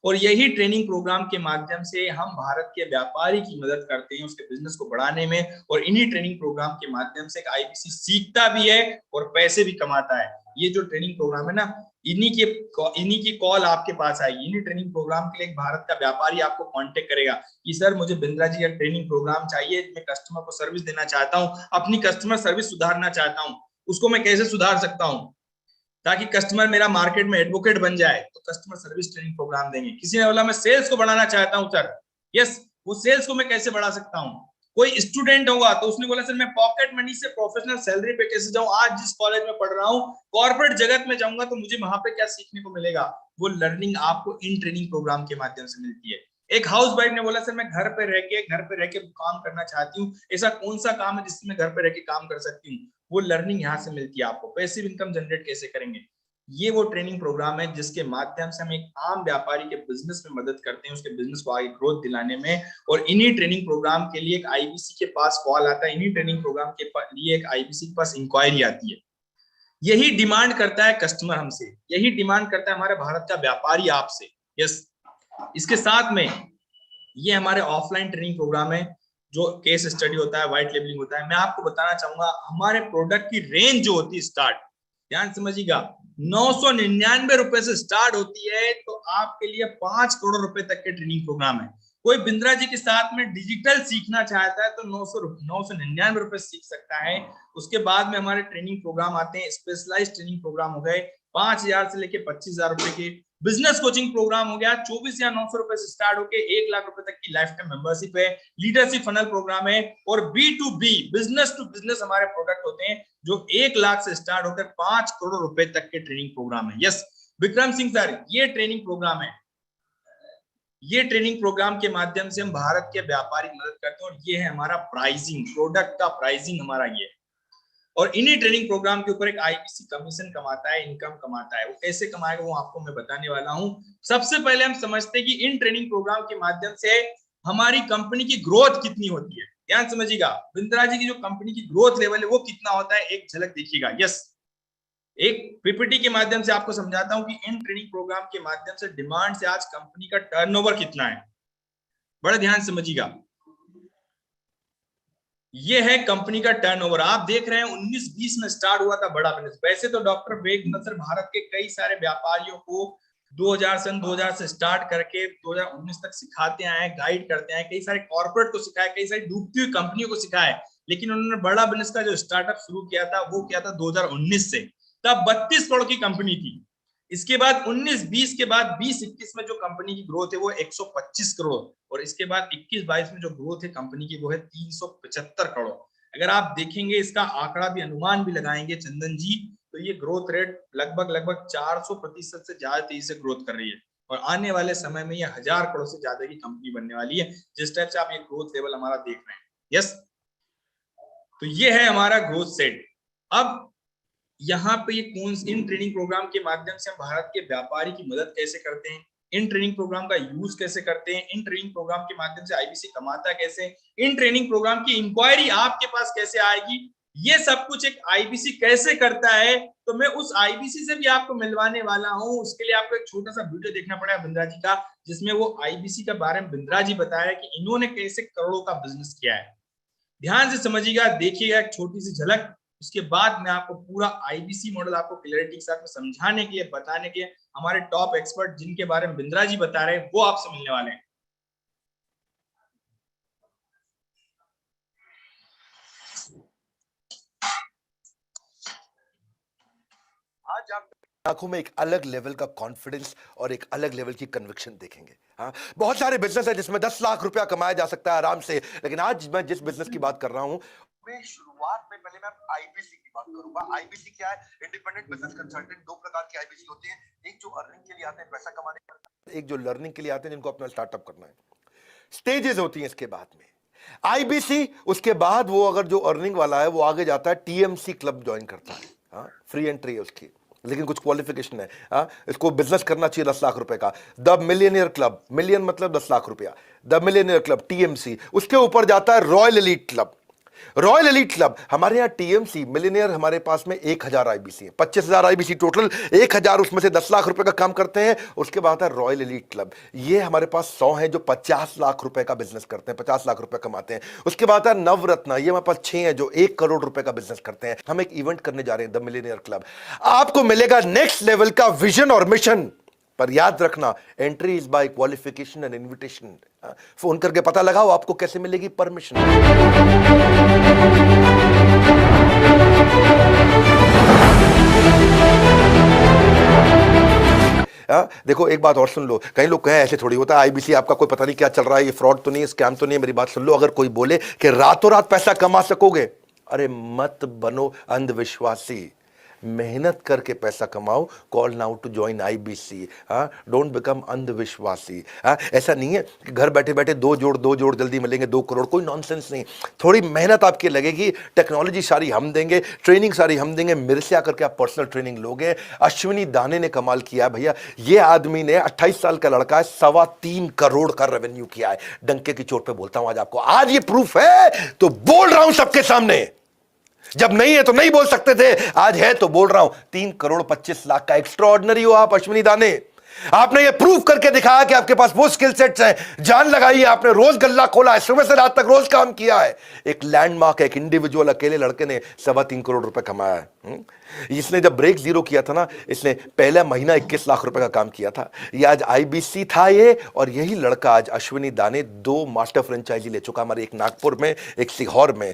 और यही ट्रेनिंग प्रोग्राम के माध्यम से हम भारत के व्यापारी की मदद करते हैं उसके बिजनेस को बढ़ाने में। और इन्हीं ट्रेनिंग प्रोग्राम के माध्यम से एक आईबीसी सीखता भी है और पैसे भी कमाता है। ये जो ट्रेनिंग प्रोग्राम है ना, इन्हीं की कॉल आपके पास आएगी। इन्हीं ट्रेनिंग प्रोग्राम के लिए एक भारत का व्यापारी आपको कांटेक्ट करेगा कि सर मुझे बिंद्रा जी का ट्रेनिंग प्रोग्राम चाहिए, मैं कस्टमर को सर्विस देना चाहता हूँ, अपनी कस्टमर सर्विस सुधारना चाहता हूँ, उसको मैं कैसे सुधार सकता हूँ ताकि कस्टमर मेरा मार्केट में एडवोकेट बन जाए। तो कस्टमर सर्विस ट्रेनिंग प्रोग्राम देंगे। किसी ने बोला मैं सेल्स को बढ़ाना चाहता हूँ सर, यस, वो सेल्स को मैं कैसे बढ़ा सकता हूँ। कोई स्टूडेंट होगा तो उसने बोला सर मैं पॉकेट मनी से प्रोफेशनल सैलरी पे कैसे जाऊं, आज जिस कॉलेज में पढ़ रहा हूँ कॉर्पोरेट जगत में जाऊंगा तो मुझे वहां पे क्या सीखने को मिलेगा, वो लर्निंग आपको इन ट्रेनिंग प्रोग्राम के माध्यम से मिलती है। एक हाउस वाइफ ने बोला सर मैं घर पे रह के काम करना चाहती हूँ, ऐसा कौन सा काम है जिसमें घर पे रह के काम कर सकती हूँ, वो लर्निंग यहाँ से मिलती है आपको। पैसिव इनकम जनरेट कैसे करेंगे, ये वो ट्रेनिंग प्रोग्राम है जिसके माध्यम से हम एक आम व्यापारी के बिजनेस में मदद करते हैं उसके बिजनेस को आगे ग्रोथ दिलाने में। और इन्हीं ट्रेनिंग प्रोग्राम के लिए एक आईबीसी के पास कॉल आता है, इन्हीं ट्रेनिंग प्रोग्राम के लिए एक आईबीसी के पास इंक्वायरी आती है। यही डिमांड करता है कस्टमर हमसे, यही डिमांड करता है हमारे भारत का व्यापारी आपसे। यस, इसके साथ में ये हमारे ऑफलाइन ट्रेनिंग प्रोग्राम है जो केस स्टडी होता है, व्हाइट लेबलिंग होता है। मैं आपको बताना चाहूंगा हमारे प्रोडक्ट की रेंज जो होती है स्टार्ट, ध्यान समझिएगा, 999 रुपए से स्टार्ट होती है। तो आपके लिए 5 करोड़ रुपए तक के ट्रेनिंग प्रोग्राम है। कोई बिंद्रा जी के साथ में डिजिटल सीखना चाहता है तो 999 रुपए सीख सकता है। उसके बाद में हमारे ट्रेनिंग प्रोग्राम आते हैं, स्पेशलाइज्ड ट्रेनिंग प्रोग्राम हो गए 5,000 से लेके 25,000 रुपए के। बिजनेस कोचिंग प्रोग्राम हो गया 24,900 रुपए से स्टार्ट होके 1 लाख रुपए तक की लाइफ टाइम मेंबरशिप है। लीडरशिप फनल प्रोग्राम है और B2B बिजनेस टू बिजनेस हमारे प्रोडक्ट होते हैं जो 1 लाख से स्टार्ट होकर 5 करोड़ रुपए तक के ट्रेनिंग प्रोग्राम है। यस विक्रम सिंह सर, ये ट्रेनिंग प्रोग्राम है। ये ट्रेनिंग प्रोग्राम के माध्यम से हम भारत के व्यापारी मदद करते हैं और ये है हमारा प्राइसिंग, प्रोडक्ट का प्राइसिंग हमारा ये। और इन्हीं ट्रेनिंग प्रोग्राम के ऊपर एक आईबीसी कमीशन कमाता है, इनकम कमाता है। वो कैसे कमाएगा वो आपको मैं बताने वाला हूं। सबसे पहले हम समझते हैं कि इन ट्रेनिंग प्रोग्राम के माध्यम से हमारी कंपनी की ग्रोथ कितनी होती है। ध्यान समझिएगा, बिंद्रा जी की जो कंपनी की ग्रोथ लेवल है वो कितना होता है, एक झलक देखिएगा। यस, एक पीपीटी के माध्यम से आपको समझाता हूं कि इन ट्रेनिंग प्रोग्राम के माध्यम से डिमांड से आज कंपनी का टर्नओवर कितना है। बड़े ध्यान से समझिएगा, ये है कंपनी का टर्नओवर। आप देख रहे हैं 19-20 में स्टार्ट हुआ था बड़ा बिजनेस। वैसे तो डॉक्टर वेद नसर भारत के कई सारे व्यापारियों को 2000 से स्टार्ट करके 2019 तक सिखाते आए, गाइड करते आए, कई सारे कॉर्पोरेट को सिखाया, कई सारी डूबती हुई कंपनियों को सिखाया, लेकिन उन्होंने बड़ा बिजनेस का जो स्टार्टअप शुरू किया था वो किया था 2019 से। तब 32 करोड़ की कंपनी थी। इसके बाद 19-20 के बाद 20-21 में जो कंपनी की ग्रोथ है वो 125 करोड़, और इसके बाद 21-22 में जो ग्रोथ है कंपनी की वो है 375 करोड़। अगर आप देखेंगे इसका आंकड़ा भी, अनुमान भी लगाएंगे चंदन जी, तो ये ग्रोथ रेट लगभग 400% से ज्यादा तेजी से ग्रोथ कर रही है, और आने वाले समय में ये 1000 करोड़ से ज्यादा की कंपनी बनने वाली है, जिस टाइप से आप ये ग्रोथ लेवल हमारा देख रहे हैं। यस, तो ये है हमारा ग्रोथ सेट। अब यहाँ पे कौन इन ट्रेनिंग प्रोग्राम के माध्यम से हम भारत के व्यापारी की मदद कैसे करते हैं, इन ट्रेनिंग प्रोग्राम का यूज कैसे करते हैं, इन ट्रेनिंग प्रोग्राम के माध्यम से आईबीसी कमाता कैसे, इन ट्रेनिंग प्रोग्राम की इंक्वायरी आपके पास कैसे आएगी, ये सब कुछ एक आईबीसी कैसे करता है, तो मैं उस आईबीसी से भी आपको मिलवाने वाला हूं। उसके लिए आपको एक छोटा सा वीडियो देखना पड़ेगा बिंद्रा जी का, जिसमें वो आईबीसी के बारे में बिंद्रा जी बताया कि इन्होंने कैसे करोड़ों का बिजनेस किया है। ध्यान से समझिएगा, देखिएगा एक छोटी सी झलक, उसके बाद मैं आपको पूरा आईबीसी मॉडल आपको क्लैरिटी के साथ में समझाने के लिए, बताने के लिए हमारे टॉप एक्सपर्ट जिनके बारे में बिंद्रा जी बता रहे हैं वो आपसे मिलने वाले हैं। आज आप आंखों में एक अलग लेवल का कॉन्फिडेंस और एक अलग लेवल की कन्विक्शन देखेंगे। हाँ, बहुत सारे बिजनेस है जिसमें 10 लाख रुपया कमाया जा सकता है आराम से, लेकिन आज मैं जिस बिजनेस की बात कर रहा हूं, मैं शुरुआत में पहले मैं आईबीसी की बात करूंगा। आईबीसी क्या है? Independent business consultant. दो प्रकार के आईबीसी होते हैं, एक जो अर्निंग के लिए आते हैं, पैसा कमाने के लिए, एक जो लर्निंग के लिए आते हैं, जिनको अपना स्टार्टअप करना है। स्टेजेस होती हैं इसके बाद में आईबीसी। उसके बाद वो अगर जो अर्निंग वाला है वो आगे जाता है टीएमसी क्लब ज्वाइन करता है। हाँ, फ्री एंट्री है उसकी, लेकिन कुछ क्वालिफिकेशन है। हाँ, इसको बिजनेस करना चाहिए 10 लाख रुपए का। द मिलियनियर क्लब, मिलियन मतलब 10 लाख रुपया, द मिलियनियर क्लब टीएमसी। उसके ऊपर जाता है royal elite club. Royal elite club, हमारे यहाँ टीएमसी मिलियनियर, हमारे पास में 1000 आईबीसी है, 25,000 आईबीसी टोटल, 1000 उसमें से 10 लाख रुपए का काम करते हैं। उसके बाद है रॉयल एलीट क्लब, ये हमारे पास 100 है जो 50 लाख रुपए का बिजनेस करते हैं, 50 लाख रुपए कमाते हैं। उसके बाद है नवरत्न, ये हमारे पास 6 है जो 1 करोड़ रुपए का बिजनेस करते हैं। हम एक इवेंट करने जा रहे हैं, द मिलियनियर क्लब। आपको मिलेगा नेक्स्ट लेवल का विजन और मिशन, पर याद रखना entry is by qualification and invitation. Phone करके पता लगाओ आपको कैसे मिलेगी परमिशन। देखो एक बात और सुन लो, कई लोग कहें ऐसे थोड़ी होता है आईबीसी, आपका कोई पता नहीं क्या चल रहा है, ये फ्रॉड तो नहीं है, स्कैम तो नहीं है। मेरी बात सुन लो, अगर कोई बोले कि रातों रात पैसा कमा सकोगे, अरे मत बनो अंधविश्वासी, मेहनत करके पैसा कमाओ। Call now to join IBC. Don't become अंधविश्वासी। ऐसा नहीं है कि घर बैठे बैठे दो जोड़ जल्दी मिलेंगे 2 करोड़, कोई नॉनसेंस नहीं। थोड़ी मेहनत आपकी लगेगी, टेक्नोलॉजी सारी हम देंगे, ट्रेनिंग सारी हम देंगे, मेरे से आकर के आप पर्सनल ट्रेनिंग लोगे। अश्विनी दाने ने कमाल किया भैया, ये आदमी ने 28 साल का लड़का है, 3.25 करोड़ का रेवेन्यू किया है। डंके की चोट पे बोलता हूं आज आपको, आज ये प्रूफ है तो बोल रहा हूं सबके सामने। जब नहीं है तो नहीं बोल सकते थे, आज है तो बोल रहा हूं। 3 करोड़ 25 लाख का एक्स्ट्राऑर्डिनरी हो आप अश्विनी दाने। आपने ये प्रूव करके दिखाया कि आपके पास वो स्किल सेट्स हैं। जान लगाई है आपने, रोज गल्ला खोला है, सुबह से रात तक रोज काम किया है। एक लैंडमार्क, एक इंडिविजुअल अकेले लड़के ने 3.25 करोड़ रुपए कमाया है। इसने जब ब्रेक जीरो किया था ना, इसने पहला महीना 21 लाख रुपए का काम किया था। ये आज आईबीसी था ये, और यही लड़का आज अश्विनी दाने 2 मास्टर फ्रेंचाइजी ले चुका, हमारे एक नागपुर में, एक सीहोर में।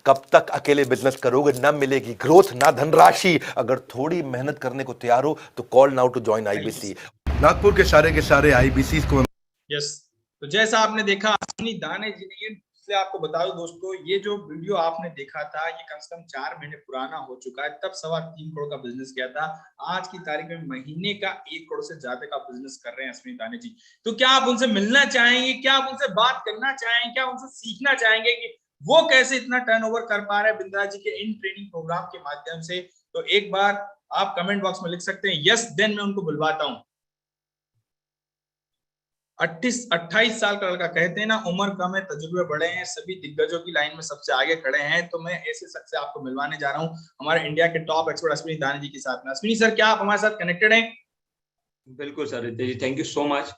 कब तक अकेले बिजनेस करोगे? ना मिलेगी ग्रोथ, ना धनराशि। अगर थोड़ी मेहनत करने को तैयार हो तो call now to join IBC. Nagpur के सारे आईबीसी को। यस, तो जैसा आपने देखा अश्विनी दाने जी ने, इसलिए आपको बता दूं दोस्तों, ये जो वीडियो आपने देखा था ये कम से कम 4 महीने पुराना हो चुका है। तब 3.25 करोड़ का बिजनेस किया था। आज की तारीख में महीने का 1 करोड़ से ज्यादा का बिजनेस कर रहे हैं अश्विनी दाने जी। तो क्या आप उनसे मिलना चाहेंगे? क्या आप उनसे बात करना चाहेंगे? क्या उनसे सीखना चाहेंगे कि वो कैसे इतना टर्नओवर कर पा रहे हैं बिंद्रा जी के इन ट्रेनिंग प्रोग्राम के माध्यम से? तो एक बार आप कमेंट बॉक्स में लिख सकते हैं यस, देन मैं उनको बुलवाता हूं। 28 साल का लड़का, कहते हैं ना उम्र कम है तजुर्बे बड़े हैं, सभी दिग्गजों की लाइन में सबसे आगे खड़े हैं। तो मैं ऐसे शख्स से आपको मिलवाने जा रहा हूं हमारे इंडिया के टॉप एक्सपर्ट अश्विनी दानी जी के साथ में। अश्विनी सर, क्या आप हमारे साथ कनेक्टेड हैं? बिल्कुल sir, Ritesh ji, thank you so much.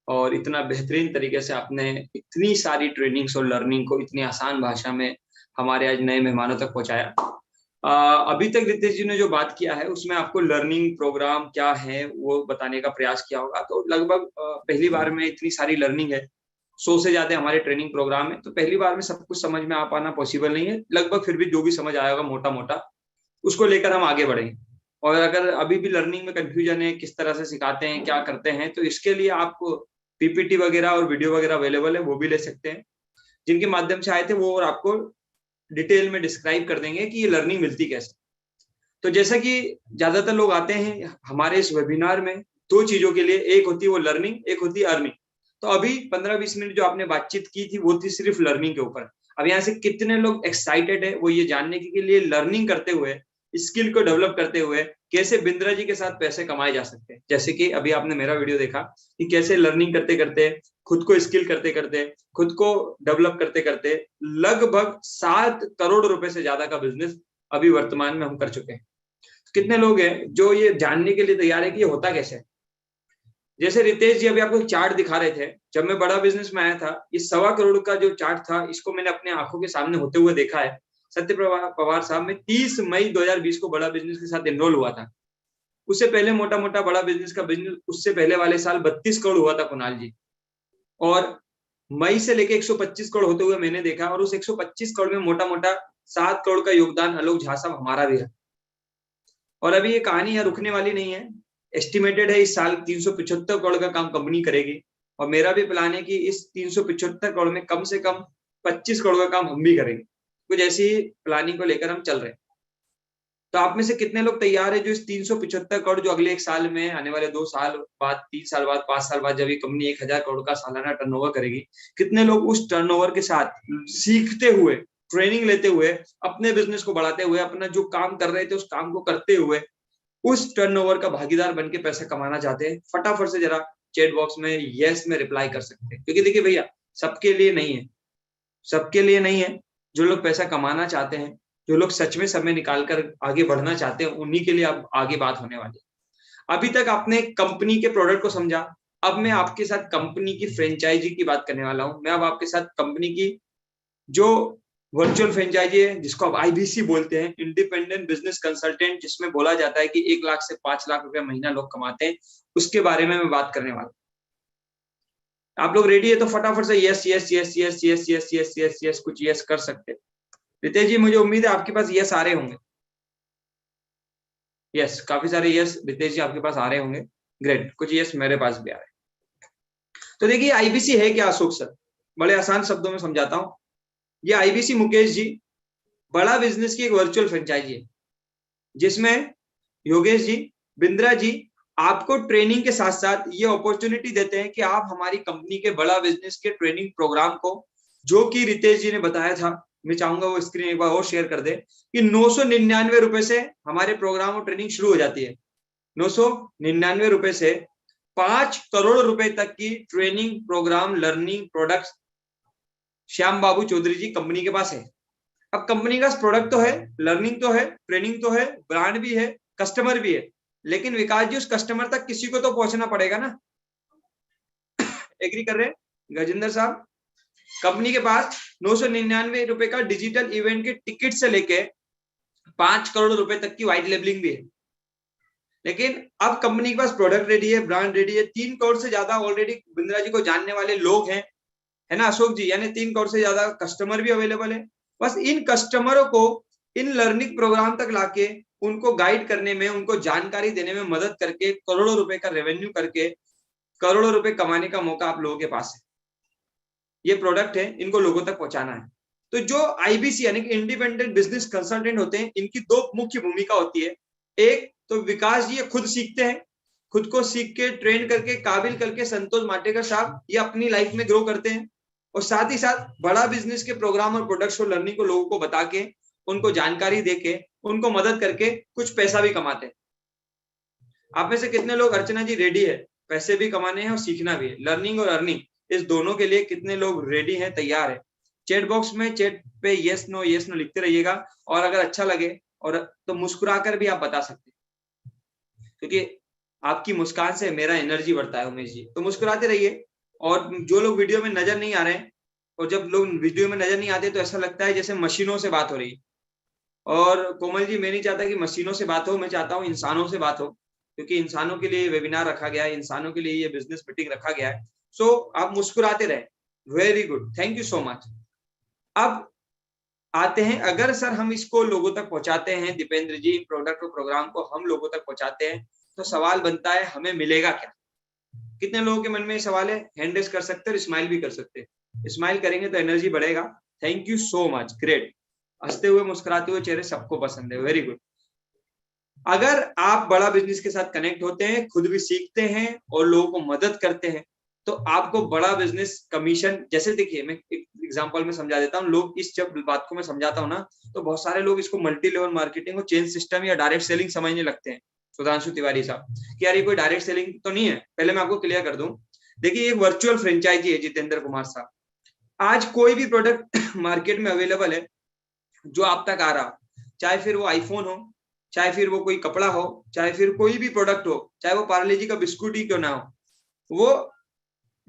और इतना बेहतरीन तरीके से आपने इतनी सारी ट्रेनिंग्स और लर्निंग को इतनी आसान भाषा में हमारे आज नए मेहमानों तक पहुंचाया। अभी तक रितेश जी ने जो बात किया है उसमें आपको लर्निंग प्रोग्राम क्या है वो बताने का प्रयास किया होगा। तो लगभग पहली बार में इतनी सारी लर्निंग है, 100 से ज्यादा हमारे ट्रेनिंग प्रोग्राम है, तो पहली बार में सब कुछ समझ में आ पाना पॉसिबल नहीं है। लगभग फिर भी जो भी समझ आएगा मोटा मोटा उसको लेकर हम आगे बढ़ेंगे। और अगर अभी भी लर्निंग में कंफ्यूजन है किस तरह से सिखाते हैं क्या करते हैं, तो इसके लिए आप पीपीटी वगैरह और वीडियो वगैरह अवेलेबल है, वो भी ले सकते हैं, जिनके माध्यम से आए थे वो, और आपको डिटेल में डिस्क्राइब कर देंगे कि ये लर्निंग मिलती कैसे। तो जैसा कि ज्यादातर लोग आते हैं हमारे इस वेबिनार में दो चीजों के लिए, एक होती है वो लर्निंग, एक होती है अर्निंग। तो अभी 15-20 मिनट जो आपने बातचीत की थी वो थी सिर्फ लर्निंग के ऊपर। अब यहाँ से कितने लोग एक्साइटेड है वो ये जानने के लिए लर्निंग करते हुए, स्किल को डेवलप करते हुए कैसे बिंद्रा जी के साथ पैसे कमाए जा सकते हैं। जैसे कि अभी आपने मेरा वीडियो देखा कि कैसे लर्निंग करते करते, खुद को स्किल करते करते, खुद को डेवलप करते करते लगभग 7 करोड़ रुपए से ज्यादा का बिजनेस अभी वर्तमान में हम कर चुके हैं। कितने लोग हैं जो ये जानने के लिए तैयार है कि ये होता कैसे है। जैसे रितेश जी अभी आपको चार्ट दिखा रहे थे, जब मैं बड़ा बिजनेस में आया था, ये 1.25 करोड़ का जो चार्ट था इसको मैंने अपने आंखों के सामने होते हुए देखा है। सत्य पवार साहब, मैं 30 मई 2020 को बड़ा बिजनेस के साथ एनरोल हुआ था। उससे पहले मोटा मोटा बड़ा बिजनेस का बिजनेस उससे पहले वाले साल 32 करोड़ हुआ था कुणाल जी, और मई से लेके 125 करोड़ होते हुए मैंने देखा। और उस 125 करोड़ में मोटा मोटा 7 करोड़ का योगदान आलोक झा साहब हमारा भी है। और अभी ये कहानी यहाँ रुकने वाली नहीं है। एस्टिमेटेड है इस साल 375 करोड़ का काम कंपनी करेगी, और मेरा भी प्लान है कि इस 375 करोड़ में कम से कम 25 करोड़ का काम हम भी करेंगे। कुछ ऐसी प्लानिंग को लेकर हम चल रहे हैं। तो आप में से कितने लोग तैयार है जो इस 375 करोड़ जो अगले 1 साल में, आने वाले 2 साल बाद, 3 साल बाद, 5 साल बाद जब ये कंपनी 1000 करोड़ का सालाना टर्नओवर करेगी, कितने लोग उस टर्नओवर के साथ सीखते हुए, ट्रेनिंग लेते हुए, अपने बिजनेस को बढ़ाते हुए, अपना जो काम कर रहे थे उस काम को करते हुए उस टर्नओवर का भागीदार बनके पैसा कमाना चाहते हैं? फटाफट से जरा चैट बॉक्स में यस में रिप्लाई कर सकते हैं। क्योंकि देखिए भैया, सबके लिए नहीं है, सबके लिए नहीं है। जो लोग पैसा कमाना चाहते हैं, जो लोग सच में समय निकालकर आगे बढ़ना चाहते हैं, उन्हीं के लिए अब आगे बात होने वाली है। अभी तक आपने कंपनी के प्रोडक्ट को समझा, अब मैं आपके साथ कंपनी की फ्रेंचाइजी की बात करने वाला हूं। मैं अब आपके साथ कंपनी की जो वर्चुअल फ्रेंचाइजी है, जिसको आप आईबीसी बोलते हैं, इंडिपेंडेंट बिजनेस कंसल्टेंट, जिसमें बोला जाता है कि 1 लाख से 5 लाख रुपए महीना लोग कमाते हैं, उसके बारे में मैं बात करने वाला हूं। आप लोग रेडी है तो फटाफट से yes yes yes yes yes yes yes yes yes कुछ यस कर सकते हैं। रितेश जी, मुझे उम्मीद है आपके पास यस आ रहे होंगे। यस, काफी सारे यस रितेश जी आपके पास आ रहे होंगे। ग्रेट, कुछ यस मेरे पास भी आ रहे हैं। तो देखिए, आईबीसी है क्या अशोक सर? बड़े आसान शब्दों में समझाता हूं। ये आईबीसी, मुकेश जी, बड़ा बिजनेस की एक वर्चुअल फ्रेंचाइजी है, जिसमें योगेश जी, बिंद्रा जी आपको ट्रेनिंग के साथ साथ ये अपॉर्चुनिटी देते हैं कि आप हमारी कंपनी के बड़ा बिजनेस के ट्रेनिंग प्रोग्राम को, जो कि रितेश जी ने बताया था, मैं चाहूंगा वो स्क्रीन एक बार और शेयर कर दे, कि 999 रुपए से हमारे प्रोग्राम और ट्रेनिंग शुरू हो जाती है। 999 रुपए से 5 करोड़ रुपए तक की training program, learning products Shyam Babu Chaudhary ji company के पास है। अब कंपनी का प्रोडक्ट तो है, लर्निंग तो है, ट्रेनिंग तो है, ब्रांड भी है, कस्टमर भी है, लेकिन विकास जी उस कस्टमर तक किसी को तो पहुंचना पड़ेगा ना। एग्री कर रहे हैं गजेंद्र साहब? कंपनी के पास 999 रुपए का डिजिटल इवेंट के टिकट से लेके 5 करोड़ रुपए तक की व्हाइट लेबलिंग भी है। लेकिन अब कंपनी के पास प्रोडक्ट रेडी है, ब्रांड रेडी है, 3 करोड़ से ज्यादा ऑलरेडी बिंद्रा जी को जानने वाले लोग हैं, है ना अशोक जी? यानी 3 करोड़ से ज्यादा कस्टमर भी अवेलेबल है। बस इन कस्टमरों को इन लर्निंग प्रोग्राम तक लाके उनको गाइड करने में, उनको जानकारी देने में मदद करके करोड़ों रुपए का रेवेन्यू करके करोड़ों रुपए कमाने का मौका आप लोगों के पास है। ये प्रोडक्ट है, इनको लोगों तक पहुंचाना है। तो जो आईबीसी यानी कि इंडिपेंडेंट बिजनेस कंसल्टेंट होते हैं, इनकी 2 मुख्य भूमिका होती है। एक तो विकास जी ये खुद सीखते हैं, खुद को सीख के ट्रेन करके काबिल करके संतोष माटेकर साहब ये अपनी लाइफ में ग्रो करते हैं, और साथ ही साथ बड़ा बिजनेस के प्रोग्राम और प्रोडक्ट्स और लर्निंग को लोगों को बता के, उनको जानकारी देके, उनको मदद करके कुछ पैसा भी कमाते हैं। आप में से कितने लोग, अर्चना जी, रेडी है पैसे भी कमाने हैं और सीखना भी है। लर्निंग और अर्निंग इस दोनों के लिए कितने लोग रेडी हैं, तैयार है? चैट बॉक्स में चैट पे यस नो लिखते रहिएगा, और अगर अच्छा लगे और तो मुस्कुराकर भी आप बता सकते हैं, क्योंकि आपकी मुस्कान से मेरा एनर्जी बढ़ता है उमेश जी। तो मुस्कुराते रहिए। और जो लोग वीडियो में नजर नहीं आ रहे हैं, और जब लोग वीडियो में नजर नहीं आते तो ऐसा लगता है जैसे मशीनों से बात हो रही है। और कोमल जी, मैं नहीं चाहता कि मशीनों से बात हो, मैं चाहता हूँ इंसानों से बात हो, क्योंकि इंसानों के लिए वेबिनार रखा गया है, इंसानों के लिए ये बिजनेस मीटिंग रखा गया है। सो आप मुस्कुराते रहे। Very good, thank you so much. अब आते हैं, अगर सर हम इसको लोगों तक पहुंचाते हैं, दीपेंद्र जी, प्रोडक्ट और प्रोग्राम को हम लोगों तक पहुंचाते हैं, तो सवाल बनता है हमें मिलेगा क्या? कितने लोगों के मन में सवाल है? हैंड रेज कर सकते हैं और स्माइल भी कर सकते हैं। स्माइल करेंगे तो एनर्जी बढ़ेगा। Thank you so much, great. हंसते हुए मुस्कुराते हुए चेहरे सबको पसंद है, वेरी गुड। अगर आप बड़ा बिजनेस के साथ कनेक्ट होते हैं, खुद भी सीखते हैं और लोगों को मदद करते हैं, तो आपको बड़ा बिजनेस कमीशन, जैसे देखिए मैं एक एग्जांपल में समझा देता हूँ। लोग इस जब बात को मैं समझाता हूँ ना, तो बहुत सारे लोग इसको मल्टी लेवल मार्केटिंग और चेन सिस्टम या डायरेक्ट सेलिंग समझने लगते हैं। सुधांशु तिवारी साहब कि यार ये कोई डायरेक्ट सेलिंग तो नहीं है। पहले मैं आपको क्लियर कर दूं, देखिए एक वर्चुअल फ्रेंचाइजी है जितेंद्र कुमार साहब। आज कोई भी प्रोडक्ट मार्केट में अवेलेबल है जो आप तक आ रहा, चाहे फिर वो आईफोन हो, चाहे फिर वो कोई कपड़ा हो, चाहे फिर कोई भी प्रोडक्ट हो, चाहे वो पार्ले जी का बिस्कुट ही क्यों ना हो, वो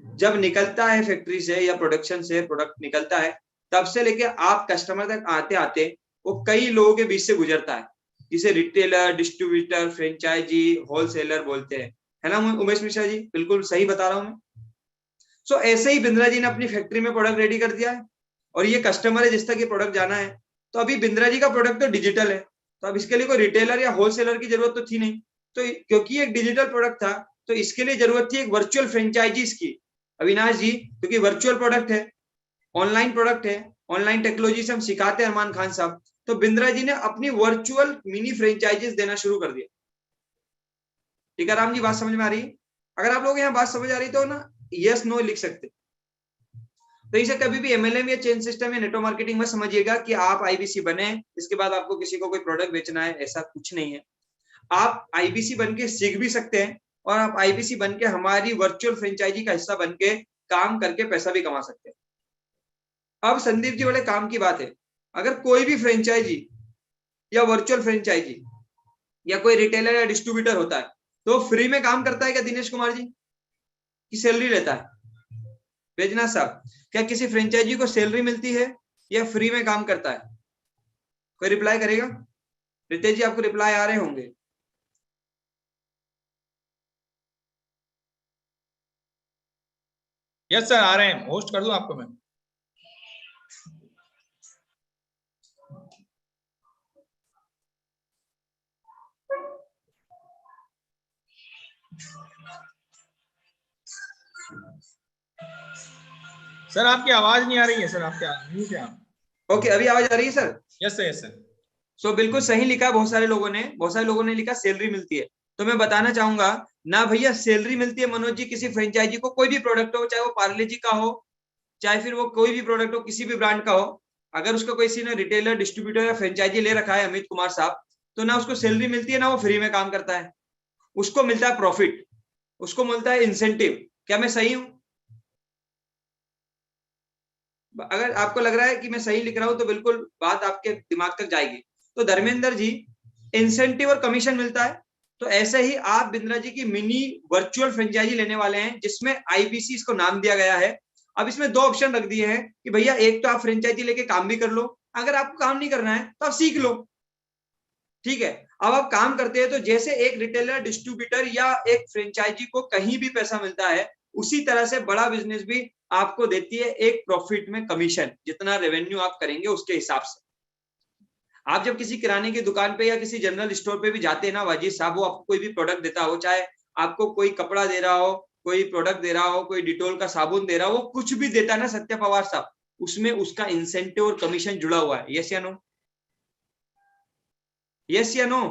जब निकलता है फैक्ट्री से या प्रोडक्शन से प्रोडक्ट निकलता है, तब से लेके आप कस्टमर तक आते आते वो कई लोगों के बीच से गुजरता है, जिसे रिटेलर, डिस्ट्रीब्यूटर, फ्रेंचाइजी, होलसेलर बोलते हैं, है ना उमेश मिश्रा जी? बिल्कुल सही बता रहा हूं मैं? सो ऐसे ही बिंद्रा जी ने अपनी फैक्ट्री में प्रोडक्ट रेडी कर दिया है, और ये कस्टमर है जिस तक ये प्रोडक्ट जाना है। तो अभी बिंद्रा जी का प्रोडक्ट तो डिजिटल है, तो अब इसके लिए कोई रिटेलर या होलसेलर की जरूरत तो थी नहीं। तो क्योंकि एक डिजिटल प्रोडक्ट था, तो इसके लिए जरूरत थी एक वर्चुअल फ्रेंचाइजीज की, अविनाश जी, क्योंकि वर्चुअल प्रोडक्ट है, ऑनलाइन प्रोडक्ट है, ऑनलाइन टेक्नोलॉजी से हम सिखाते हैं अरमान खान साहब। तो बिंद्रा जी ने अपनी वर्चुअल मिनी फ्रेंचाइजीज देना शुरू कर दिया। ठीक है राम जी, बात समझ में आ रही है? अगर आप लोग यहाँ बात समझ आ रही तो ना यस नो लिख सकते। तो इसे कभी भी एमएलएम या चेन सिस्टम या नेटवर्क मार्केटिंग में समझिएगा कि आप आईबीसी बने, इसके बाद आपको किसी को कोई प्रोडक्ट बेचना है, ऐसा कुछ नहीं है। आप आईबीसी बन के सीख भी सकते हैं, और आप आईबीसी बन के हमारी वर्चुअल फ्रेंचाइजी का हिस्सा बन के काम करके पैसा भी कमा सकते हैं। अब संदीप जी, बड़े काम की बात है, अगर कोई भी फ्रेंचाइजी या वर्चुअल फ्रेंचाइजी या कोई रिटेलर या डिस्ट्रीब्यूटर होता है, तो फ्री में काम करता है क्या दिनेश कुमार जी, की सैलरी लेता है? बेजना साहब, क्या किसी फ्रेंचाइजी को सैलरी मिलती है या फ्री में काम करता है? कोई रिप्लाई करेगा? रितेश जी, आपको रिप्लाई आ रहे होंगे। यस सर, आ रहे हैं। होस्ट कर दूं आपको मैं? सर आपकी आवाज नहीं आ रही है सर, आपके म्यूट है आप। ओके, अभी आवाज आ रही है sir? Yes sir, yes sir. So बिल्कुल सही लिखा। बहुत सारे लोगों ने लिखा सैलरी मिलती है। तो मैं बताना चाहूंगा ना भैया, सैलरी मिलती है मनोज जी किसी फ्रेंचाइजी को, कोई भी प्रोडक्ट हो, चाहे वो पार्ले जी का हो, चाहे फिर वो कोई भी प्रोडक्ट हो किसी भी ब्रांड का हो। अगर उसका कोई ने रिटेलर, डिस्ट्रीब्यूटर या फ्रेंचाइजी ले रखा है अमित कुमार साहब, तो ना उसको सैलरी मिलती है ना वो फ्री में काम करता है। उसको मिलता है प्रॉफिट, उसको मिलता है इंसेंटिव। क्या मैं सही हूं? अगर आपको लग रहा है कि मैं सही लिख रहा हूं तो बिल्कुल बात आपके दिमाग तक जाएगी। तो धर्मेंद्र जी, इंसेंटिव और कमीशन मिलता है। तो ऐसे ही आप बिंद्रा जी की मिनी वर्चुअल फ्रेंचाइजी लेने वाले हैं, जिसमें आईबीसी इसको नाम दिया गया है। अब इसमें दो ऑप्शन रख दिए हैं कि भैया एक तो आप फ्रेंचाइजी लेके काम भी कर लो, अगर आपको काम नहीं करना है तो आप सीख लो। ठीक है, अब आप काम करते हैं तो जैसे एक रिटेलर, डिस्ट्रीब्यूटर या एक फ्रेंचाइजी को कहीं भी पैसा मिलता है, उसी तरह से बड़ा बिजनेस भी आपको देती है एक प्रॉफिट में कमीशन, जितना रेवेन्यू आप करेंगे उसके हिसाब से। आप जब किसी किराने की दुकान पे या किसी जनरल स्टोर पे भी जाते हैं ना वाजिद साहब, वो आपको कोई भी प्रोडक्ट देता हो, चाहे आपको कोई कपड़ा दे रहा हो, कोई प्रोडक्ट दे रहा हो, कोई डिटोल का साबुन दे रहा हो, वो कुछ भी देता है ना सत्य पवार साहब, उसमें उसका इंसेंटिव और कमीशन जुड़ा हुआ है। यस या नो? यस या नो?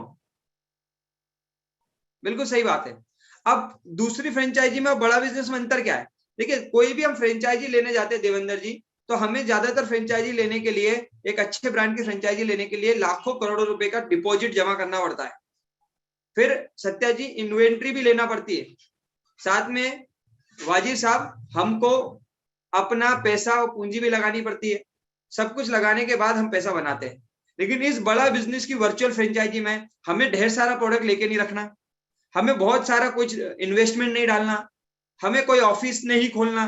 बिल्कुल सही बात है। अब दूसरी फ्रेंचाइजी में बड़ा बिजनेस में अंतर क्या है? देखिए, कोई भी हम फ्रेंचाइजी लेने जाते हैं देवेंद्र जी, तो हमें ज्यादातर फ्रेंचाइजी लेने के लिए, एक अच्छे ब्रांड की फ्रेंचाइजी लेने के लिए लाखों करोड़ों रुपए का डिपॉजिट जमा करना पड़ता है। फिर सत्या जी, इन्वेंट्री भी लेना पड़ती है। साथ में वाजिर साहब हमको अपना पैसा और पूंजी भी लगानी पड़ती है, सब कुछ लगाने के बाद हम पैसा बनाते हैं। लेकिन इस बड़ा बिजनेस की वर्चुअल फ्रेंचाइजी में हमें ढेर सारा प्रोडक्ट लेके नहीं रखना, हमें बहुत सारा कुछ इन्वेस्टमेंट नहीं डालना, हमें कोई ऑफिस नहीं खोलना,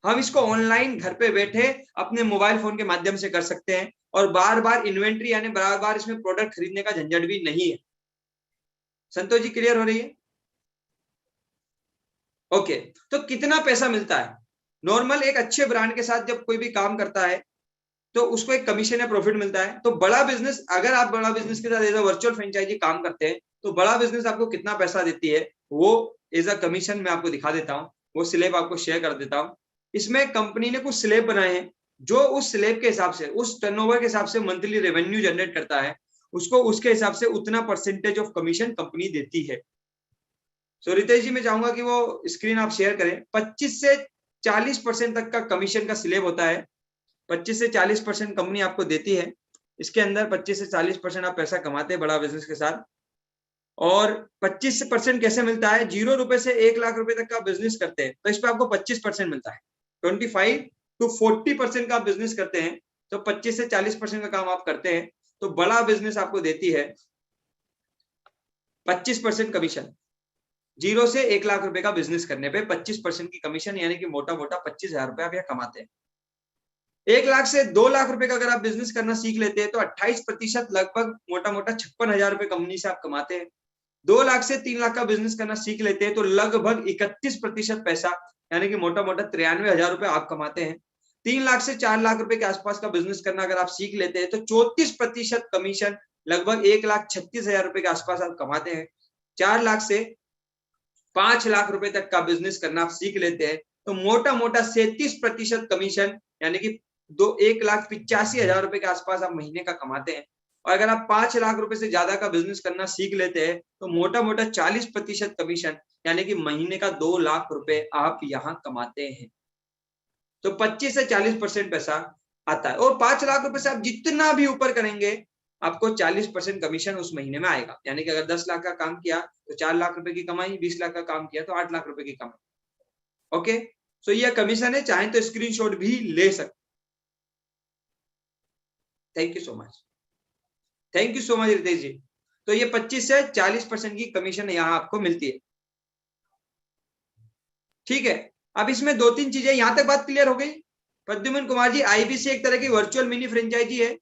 हम इसको ऑनलाइन घर पे बैठे अपने मोबाइल फोन के माध्यम से कर सकते हैं और बार बार इन्वेंट्री यानी बार बार इसमें प्रोडक्ट खरीदने का झंझट भी नहीं है। संतोष जी क्लियर हो रही है? ओके, तो कितना पैसा मिलता है? नॉर्मल एक अच्छे ब्रांड के साथ जब कोई भी काम करता है तो उसको एक कमीशन या प्रॉफिट मिलता है। तो बड़ा बिजनेस, अगर आप बड़ा बिजनेस के साथ एज अ वर्चुअल फ्रेंचाइजी काम करते हैं तो बड़ा बिजनेस आपको कितना पैसा देती है वो एज अ कमीशन मैं आपको दिखा देता हूँ, वो स्लैब आपको शेयर कर देता हूँ। इसमें कंपनी ने कुछ स्लैब बनाए हैं जो उस स्लैब के हिसाब से, उस टर्नओवर के हिसाब से मंथली रेवेन्यू जनरेट करता है, उसको उसके हिसाब से उतना परसेंटेज ऑफ कमीशन कंपनी देती है। सो रितेश जी मैं चाहूंगा कि वो स्क्रीन आप शेयर करें। 25 से 40% तक का कमीशन का स्लैब होता है, 25 से 40% कंपनी आपको देती है। इसके अंदर 25 से 40% आप पैसा कमाते हैं बड़ा बिजनेस के साथ। और 25% कैसे मिलता है? 0 रुपए से 1 लाख रुपए तक का बिजनेस करते हैं तो इस पे आपको 25% मिलता है। 25 to 40% का बिजनेस करते हैं तो 25 से 40% का काम आप करते हैं तो बड़ा बिजनेस आपको देती है 25% कमीशन। 0 से 1 लाख रुपए का बिजनेस करने पे 25% की कमीशन, यानी कि मोटा मोटा 25,000 रुपए आप यहाँ कमाते हैं। 1 लाख से 2 लाख रुपए का अगर आप बिजनेस करना सीख लेते हैं तो 28% लगभग मोटा मोटा 56,000 रुपए कंपनी से आप कमाते हैं। 2 लाख से 3 लाख का बिजनेस करना सीख लेते हैं तो लगभग 31% पैसा, यानी कि मोटा मोटा 93,000 रुपए आप कमाते हैं। 3 लाख से 4 लाख रुपए के आसपास का बिजनेस करना अगर आप सीख लेते हैं तो 34% कमीशन, लगभग 1,36,000 रुपए के आसपास आप कमाते हैं। 4 लाख से 5 लाख रुपए तक का बिजनेस करना आप सीख लेते हैं तो मोटा मोटा 37% कमीशन, यानी कि 1,85,000 रुपए के आसपास आप महीने का कमाते हैं। और अगर आप 5 लाख रुपए से ज्यादा का बिजनेस करना सीख लेते हैं तो मोटा मोटा 40% कमीशन, यानी कि महीने का 2 लाख रुपए आप यहाँ कमाते हैं। तो 25 से 40% पैसा आता है और 5 लाख रुपए से आप जितना भी ऊपर करेंगे आपको 40% कमीशन उस महीने में आएगा। यानी कि अगर 10 लाख का काम किया तो 4 लाख रुपए की कमाई, 20 लाख का काम किया तो 8 लाख रुपए की कमाई। ओके, सो ये कमीशन है, चाहे तो स्क्रीनशॉट भी ले सकते। Thank you so much, thank you so much Ritesh ji. तो ये 25 से 40% की कमीशन यहाँ आपको मिलती है। ठीक है, अब इसमें 2-3 चीजें, यहां तक बात क्लियर हो गई? प्रद्युमन कुमार जी, आईबीसी एक तरह की वर्चुअल मिनी फ्रेंचाइजी है।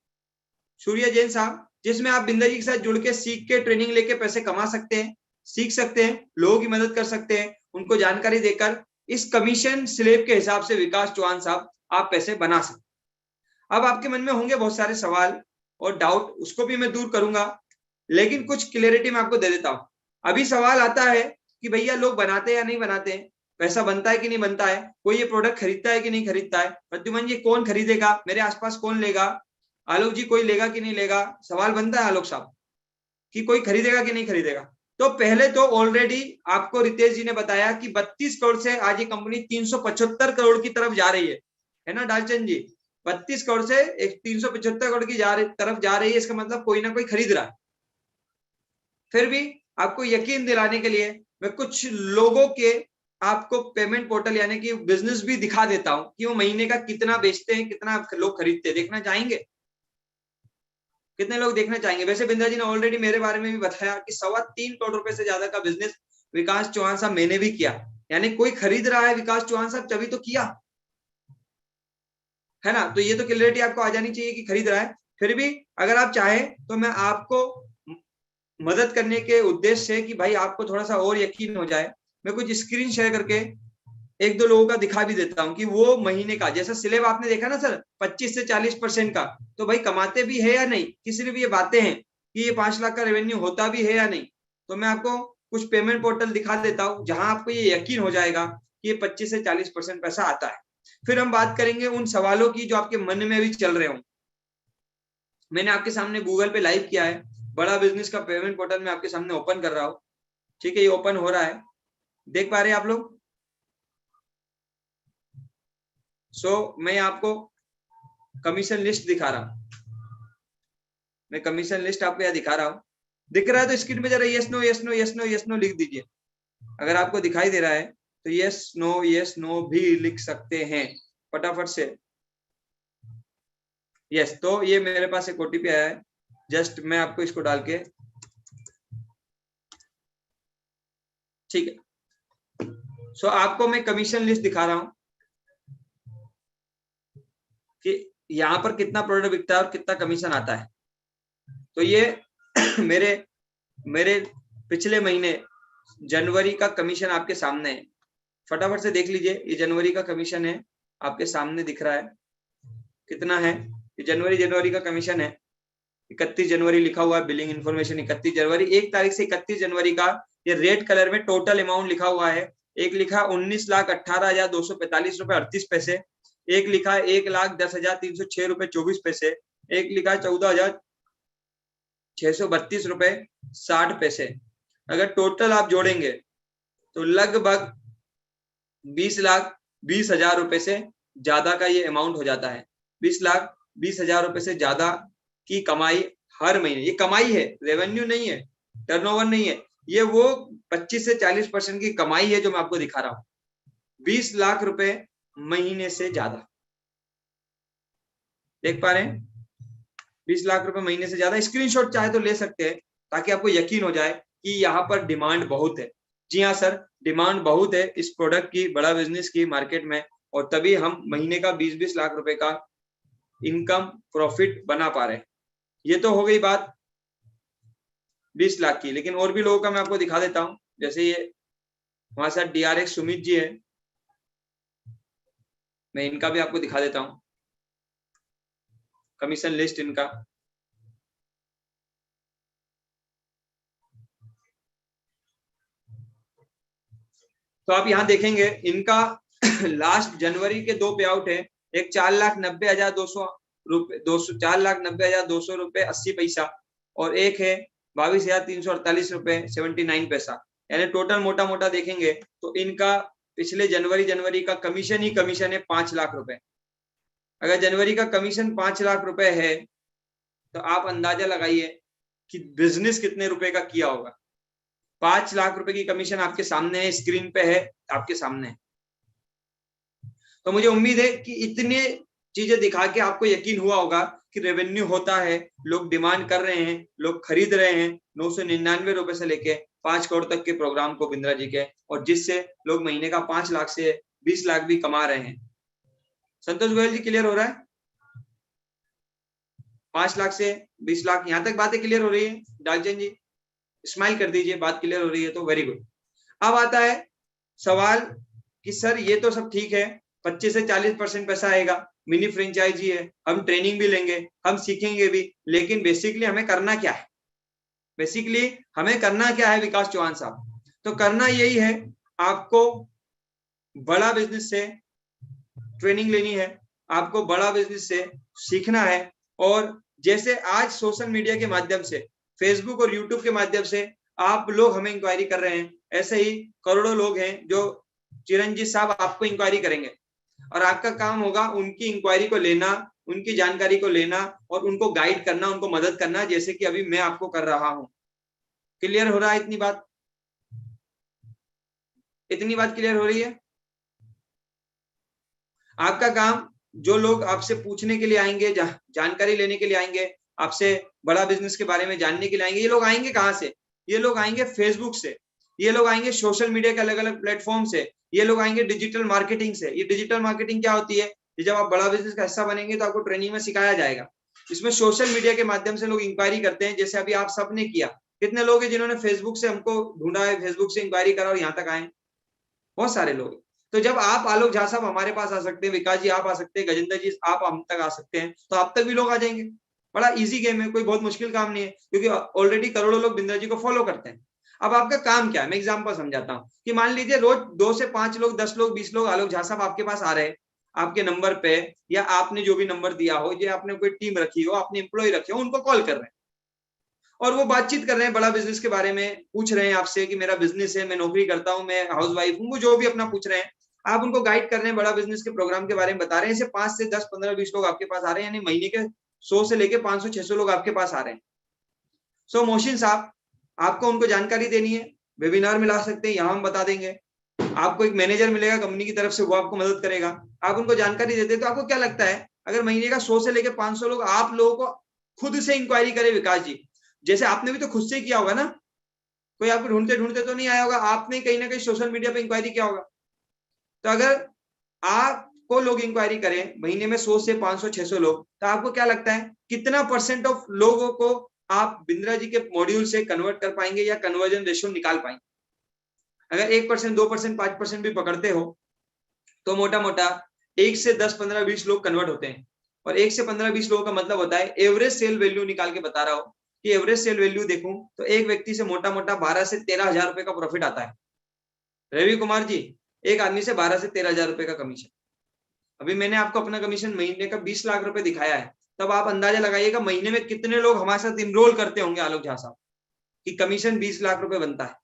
सूर्य जैन साहब, जिसमें आप बिंदर जी के साथ जुड़ के सीख के ट्रेनिंग लेके पैसे कमा सकते हैं, सीख सकते हैं, लोगों की मदद कर सकते हैं, उनको जानकारी देकर इस कमीशन स्लेब के हिसाब से विकास चौहान साहब आप पैसे बना सकते। अब आपके मन में होंगे बहुत सारे सवाल और डाउट, उसको भी मैं दूर करूंगा, लेकिन कुछ क्लियरिटी मैं आपको दे देता हूं। अभी सवाल आता है कि भैया लोग बनाते हैं या नहीं बनाते हैं, पैसा बनता है कि नहीं बनता है, कोई ये प्रोडक्ट खरीदता है कि नहीं खरीदता है, प्रद्युमन जी कौन खरीदेगा, मेरे आसपास कौन लेगा, आलोक जी कोई लेगा कि नहीं लेगा, सवाल बनता है आलोक साहब कि कोई खरीदेगा कि नहीं खरीदेगा। तो पहले तो ऑलरेडी आपको रितेश जी ने बताया कि 32 करोड़ से आज ये कंपनी 375 करोड़ की तरफ जा रही है ना डालचंद जी? 32 करोड़ से 375 करोड़ की तरफ जा रही है, इसका मतलब कोई ना कोई खरीद रहा है। फिर भी आपको यकीन दिलाने के लिए मैं कुछ लोगों के आपको पेमेंट पोर्टल यानी कि बिजनेस भी दिखा देता हूं कि वो महीने का कितना बेचते हैं, कितना लोग खरीदते हैं। देखना चाहेंगे? कितने लोग देखना चाहेंगे? वैसे बिंदा जी ने ऑलरेडी मेरे बारे में भी बताया कि 3.25 करोड़ रुपए से ज्यादा का बिजनेस विकास चौहान साहब मैंने भी किया, यानी कोई खरीद रहा है विकास चौहान साहब तभी तो किया है ना। तो ये तो क्लियरिटी आपको आ जानी चाहिए कि खरीद रहा है। फिर भी अगर आप चाहें तो मैं आपको मदद करने के उद्देश्य से कि भाई आपको थोड़ा सा और यकीन हो जाए, मैं कुछ स्क्रीन शेयर करके 1-2 लोगों का दिखा भी देता हूं कि वो महीने का, जैसा स्लेब आपने देखा ना सर 25 से 40% का, तो भाई कमाते भी है या नहीं, किसी ने भी ये बातें हैं कि ये 5 लाख का रेवेन्यू होता भी है या नहीं। तो मैं आपको कुछ पेमेंट पोर्टल दिखा देता हूं जहां आपको ये यकीन हो जाएगा कि ये 25 से 40% पैसा आता है। फिर हम बात करेंगे उन सवालों की जो आपके मन में भी चल रहे हों। मैंने आपके सामने गूगल पे लाइव किया है, बड़ा बिजनेस का पेमेंट पोर्टल मैं आपके सामने ओपन कर रहा हूं। ठीक है, ये ओपन हो रहा है, देख पा रहे हैं आप लोग? मैं आपको कमीशन लिस्ट दिखा रहा हूं, मैं कमीशन लिस्ट आपको यहाँ दिखा रहा हूं। दिख रहा है तो स्क्रीन पे जरा yes no yes no yes no yes no लिख दीजिए अगर आपको दिखाई दे रहा है। तो यस नो भी लिख सकते हैं फटाफट से। यस, तो ये मेरे पास एक ओटीपी आया है, जस्ट मैं आपको इसको डाल के, ठीक है। सो आपको मैं कमीशन लिस्ट दिखा रहा हूं कि यहाँ पर कितना प्रोडक्ट बिकता है और कितना कमीशन आता है। तो ये मेरे पिछले महीने जनवरी का कमीशन आपके सामने है, फटाफट से देख लीजिए। ये जनवरी का कमीशन है, आपके सामने दिख रहा है कितना है। ये जनवरी का कमीशन है, 31 जनवरी लिखा हुआ है, बिलिंग इन्फॉर्मेशन 31 जनवरी, 1 तारीख से 31 जनवरी का ये रेड कलर में टोटल अमाउंट लिखा हुआ है। एक लिखा 19,18,245 रुपए 38 पैसे, एक लिखा 1,10,306 रुपए 24 पैसे, एक लिखा 14,632 रुपए 60 पैसे। अगर टोटल आप जोड़ेंगे तो लगभग 20,20,000 रुपए से ज्यादा का ये अमाउंट हो जाता है। 20,20,000 रुपए से ज्यादा की कमाई हर महीने। ये कमाई है, रेवेन्यू नहीं है, टर्नओवर नहीं है, ये वो 25 से 40% की कमाई है जो मैं आपको दिखा रहा हूं। 20 लाख रुपए महीने से ज्यादा, देख पा रहे हैं? 20 लाख रुपए महीने से ज्यादा। स्क्रीनशॉट चाहे तो ले सकते हैं ताकि आपको यकीन हो जाए कि यहाँ पर डिमांड बहुत है। जी हाँ सर, डिमांड बहुत है इस प्रोडक्ट की, बड़ा बिजनेस की मार्केट में, और तभी हम महीने का 20-20 लाख रुपए का इनकम प्रॉफिट बना पा रहे हैं। ये तो हो गई बात 20 लाख की, लेकिन और भी लोगों का मैं आपको दिखा देता हूं। जैसे ये हमारे साथ DRX सुमित जी है, मैं इनका भी आपको दिखा देता हूं कमीशन लिस्ट इनका। तो आप यहां देखेंगे इनका लास्ट जनवरी के 2 पे आउट है, एक 4,90,200 रुपए 4,90,200 रुपए 80 पैसा, और एक है 22,348 रुपए 79 पैसा। यानी टोटल मोटा मोटा देखेंगे तो इनका पिछले जनवरी का कमीशन ही कमीशन है 5 लाख रुपए। अगर जनवरी का कमीशन 5 लाख रुपए है तो आप अंदाजा लगाइए कि बिजनेस कितने रुपए का किया होगा। 5 लाख रुपए की कमीशन आपके सामने है, स्क्रीन पे है, आपके सामने है। तो मुझे उम्मीद है कि इतने चीजें दिखा के आपको यकीन हुआ होगा कि रेवेन्यू होता है, लोग डिमांड कर रहे हैं, लोग खरीद रहे हैं 999 रुपए से लेके 5 करोड़ तक के प्रोग्राम को बिंद्रा जी के, और जिससे लोग महीने का 5 लाख से 20 लाख भी कमा रहे हैं। संतोष गोयल जी, क्लियर हो रहा है? 5 लाख से 20 लाख, यहां तक बातें क्लियर हो रही है? डालचंद जी स्माइल कर दीजिए, बात क्लियर हो रही है तो वेरी गुड। अब आता है सवाल कि सर ये तो सब ठीक है, 25 से 40% पैसा आएगा, मिनी फ्रेंचाइजी है, हम ट्रेनिंग भी लेंगे, हम सीखेंगे भी, लेकिन बेसिकली हमें करना क्या है? बेसिकली हमें करना क्या है विकास चौहान साहब? तो करना यही है, आपको बड़ा बिजनेस से ट्रेनिंग लेनी है, आपको बड़ा बिजनेस से सीखना है। और जैसे आज सोशल मीडिया के माध्यम से, फेसबुक और यूट्यूब के माध्यम से आप लोग हमें इंक्वायरी कर रहे हैं, ऐसे ही करोड़ों लोग हैं जो चिरंजीत साहब आपको इंक्वायरी करेंगे, और आपका काम होगा उनकी इंक्वायरी को लेना, उनकी जानकारी को लेना और उनको गाइड करना, उनको मदद करना, जैसे कि अभी मैं आपको कर रहा हूं। क्लियर हो रहा है इतनी बात? इतनी बात क्लियर हो रही है? आपका काम, जो लोग आपसे पूछने के लिए आएंगे, जानकारी लेने के लिए आएंगे, आपसे बड़ा बिजनेस के बारे में जानने के लिए आएंगे, ये लोग आएंगे कहां से? ये लोग आएंगे फेसबुक से, ये लोग आएंगे सोशल मीडिया के अलग अलग प्लेटफॉर्म से, ये लोग आएंगे डिजिटल मार्केटिंग से। ये डिजिटल मार्केटिंग क्या होती है? ये जब आप बड़ा बिजनेस का हिस्सा बनेंगे तो आपको ट्रेनिंग में सिखाया जाएगा। इसमें सोशल मीडिया के माध्यम से लोग इंक्वायरी करते हैं, जैसे अभी आप सबने किया। कितने लोग हैं जिन्होंने फेसबुक से हमको ढूंढा है, फेसबुक से इंक्वायरी करा और यहाँ तक आए? बहुत सारे लोग। तो जब आप आलोक झा साहब हमारे पास आ सकते हैं, विकास जी आप आ सकते हैं, गजेंद्र जी आप हम तक आ सकते हैं, तो आप तक भी लोग आ जाएंगे। बड़ा इजी गेम है, कोई बहुत मुश्किल काम नहीं है, क्योंकि ऑलरेडी करोड़ों लोग बिंद्रा जी को फॉलो करते हैं। अब आपका काम क्या है, मैं एग्जांपल समझाता हूँ कि मान लीजिए रोज 2 से 5 लोग, 10 लोग, 20 लोग आलोक झा साहब आपके पास आ रहे हैं, आपके नंबर पे, या आपने जो भी नंबर दिया हो, या आपने कोई टीम रखी हो, आपने एम्प्लॉय रखे हो, उनको कॉल कर रहे हैं और वो बातचीत कर रहे हैं, बड़ा बिजनेस के बारे में पूछ रहे हैं आपसे कि मेरा बिजनेस है, मैं नौकरी करता हूँ, मैं हाउस वाइफ हूँ, वो जो भी अपना पूछ रहे हैं, आप उनको गाइड कर रहे हैं, बड़ा बिजनेस के प्रोग्राम के बारे में बता रहे हैं। ऐसे 5 से 10, 15, 20 लोग आपके पास आ रहे हैं, यानी महीने के 100 से लेके 500, 600 लोग आपके पास आ रहे हैं। सो मोहसिन साहब, आपको उनको जानकारी देनी है, वेबिनार में ला सकते हैं, यहाँ हम बता देंगे, आपको एक मैनेजर मिलेगा कंपनी की तरफ से, वो आपको मदद करेगा, आप उनको जानकारी देते। तो आपको क्या लगता है अगर महीने का 100 से लेकर 500 लोग आप लोगों को खुद से इंक्वायरी करे, विकास जी जैसे आपने भी तो खुद से किया होगा ना, कोई आपको ढूंढते ढूंढते तो नहीं आया होगा, आपने कहीं ना कहीं सोशल मीडिया पे इंक्वायरी किया होगा। तो अगर आपको लोग इंक्वायरी करें महीने में 100 से 500 600 लोग, तो आपको क्या लगता है कितना % ऑफ लोगों को आप बिंद्रा जी के मॉड्यूल से कन्वर्ट कर पाएंगे या कन्वर्जन रेशियो निकाल पाएंगे? अगर 1%, 2%, 5% भी पकड़ते हो तो मोटा मोटा 1 से 10, 15, 20 लोग कन्वर्ट होते हैं। और 1 से 15, 20 लोगों का मतलब होता है एवरेज सेल वैल्यू निकाल के बता रहा हूं कि एवरेज सेल वैल्यू देखूं तो एक व्यक्ति से मोटा मोटा 12 से 13 हजार रुपए का प्रॉफिट आता है। रवि कुमार जी, एक आदमी से 12 से 13 हजार रुपए का कमीशन। अभी मैंने आपको अपना कमीशन महीने का 20 लाख रुपए दिखाया है, तब आप अंदाजा लगाइएगा महीने में कितने लोग हमारे साथ इनरोल करते होंगे आलोक झा साहब, कि कमीशन 20 लाख रुपए बनता है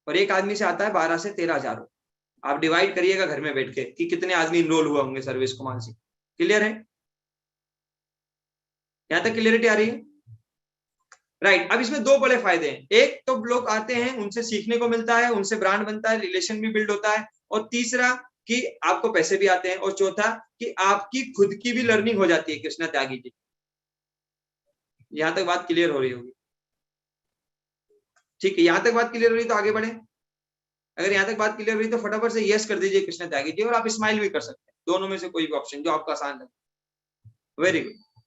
और एक आदमी से आता है 12 से 13 हजार। आप डिवाइड करिएगा घर में बैठ के कि कितने आदमी इनरोल हुआ होंगे सर्विस कुमार जी। क्लियर है? यहां तक क्लियरिटी आ रही है? राइट। अब इसमें दो बड़े फायदे हैं, एक तो लोग आते हैं उनसे सीखने को मिलता है, उनसे ब्रांड बनता है, रिलेशन भी बिल्ड होता है, और तीसरा कि आपको पैसे भी आते हैं, और चौथा कि आपकी खुद की भी लर्निंग हो जाती है। कृष्णा त्यागी जी, यहां तक बात क्लियर हो रही होगी? ठीक है, यहां तक बात क्लियर हो रही तो आगे बढ़े। अगर यहां तक बात क्लियर हुई तो फटाफट से यस कर दीजिए कृष्णा त्यागी जी, और आप स्माइल भी कर सकते हैं, दोनों में से कोई भी ऑप्शन जो आपका आसान लगे। Very good,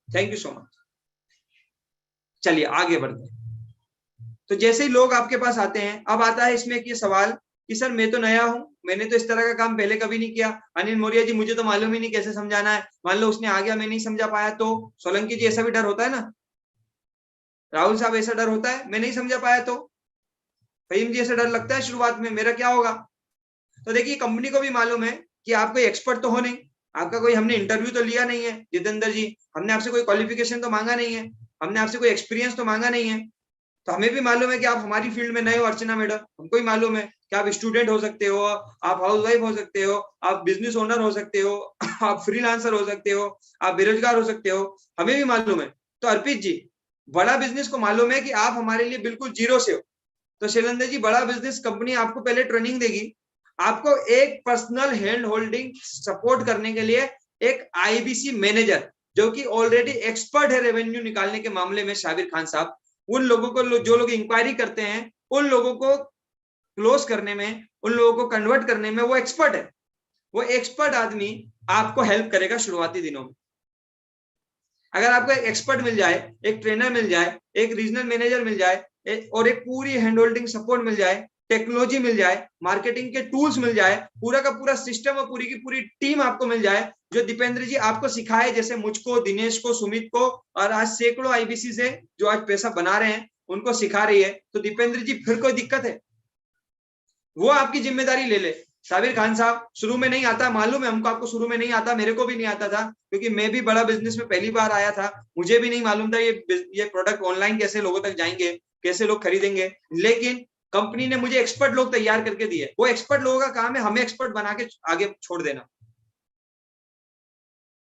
thank you so much. चलिए आगे बढ़ते हैं। तो जैसे ही लोग आपके पास आते हैं, अब आता है इसमें कि सवाल कि सर मैं तो नया हूं, मैंने तो इस तरह का काम पहले कभी नहीं किया। अनिल मौर्य जी, मुझे तो मालूम ही नहीं कैसे समझाना है, मान लो उसने आ गया मैं नहीं समझा पाया तो। सोलंकी जी, ऐसा भी डर होता है ना? राहुल साहब, ऐसा डर होता है मैं नहीं समझा पाया तो? फहीम जी, ऐसा डर लगता है शुरुआत में मेरा क्या होगा? तो देखिए, कंपनी को भी मालूम है कि आप कोई एक्सपर्ट तो हो नहीं, आपका कोई हमने इंटरव्यू तो लिया नहीं है जितेंद्र जी, हमने आपसे कोई क्वालिफिकेशन तो मांगा नहीं है, हमने आपसे कोई एक्सपीरियंस तो मांगा नहीं है। तो हमें भी मालूम है कि आप हमारी फील्ड में नए हो अर्चना मैडम, हमको भी मालूम है कि आप स्टूडेंट हो सकते हो, आप हाउसवाइफ हो सकते हो, आप बिजनेस ओनर हो सकते हो, आप फ्रीलांसर हो सकते हो, आप बेरोजगार हो सकते हो, हमें भी मालूम है। तो अर्पित जी, बड़ा बिजनेस को मालूम है कि आप हमारे लिए बिल्कुल जीरो से हो, तो शैलेंद्र जी, बड़ा बिजनेस कंपनी आपको पहले ट्रेनिंग देगी, आपको एक पर्सनल हैंड होल्डिंग सपोर्ट करने के लिए एक आईबीसी मैनेजर जो कि ऑलरेडी एक्सपर्ट है रेवेन्यू निकालने के मामले में, शाबिर खान साहब, उन लोगों को जो लोग इंक्वायरी करते हैं उन लोगों को क्लोज करने में, उन लोगों को कन्वर्ट करने में वो एक्सपर्ट है। वो एक्सपर्ट आदमी आपको हेल्प करेगा शुरुआती दिनों में। अगर आपको एक एक्सपर्ट मिल जाए, एक ट्रेनर मिल जाए, एक रीजनल मैनेजर मिल जाए, और एक पूरी हैंड होल्डिंग सपोर्ट मिल जाए, टेक्नोलॉजी मिल जाए, मार्केटिंग के टूल्स मिल जाए, पूरा का पूरा सिस्टम और पूरी की पूरी टीम आपको मिल जाए, जो दीपेंद्र जी आपको सिखाए, जैसे मुझको, दिनेश को, सुमित को, और आज सैकड़ों आईबीसी से जो आज पैसा बना रहे हैं उनको सिखा रही है, तो दीपेंद्र जी फिर कोई दिक्कत है? वो आपकी जिम्मेदारी ले ले। साबिर खान साहब, शुरू में नहीं आता, मालूम है हमको, आपको शुरू में नहीं आता, मेरे को भी नहीं आता था, क्योंकि मैं भी बड़ा बिजनेस में पहली बार आया था, मुझे भी नहीं मालूम था ये प्रोडक्ट ऑनलाइन कैसे लोगों तक जाएंगे, कैसे लोग खरीदेंगे। लेकिन कंपनी ने मुझे एक्सपर्ट लोग तैयार करके दिए, वो एक्सपर्ट लोगों का काम है हमें एक्सपर्ट बना के आगे छोड़ देना।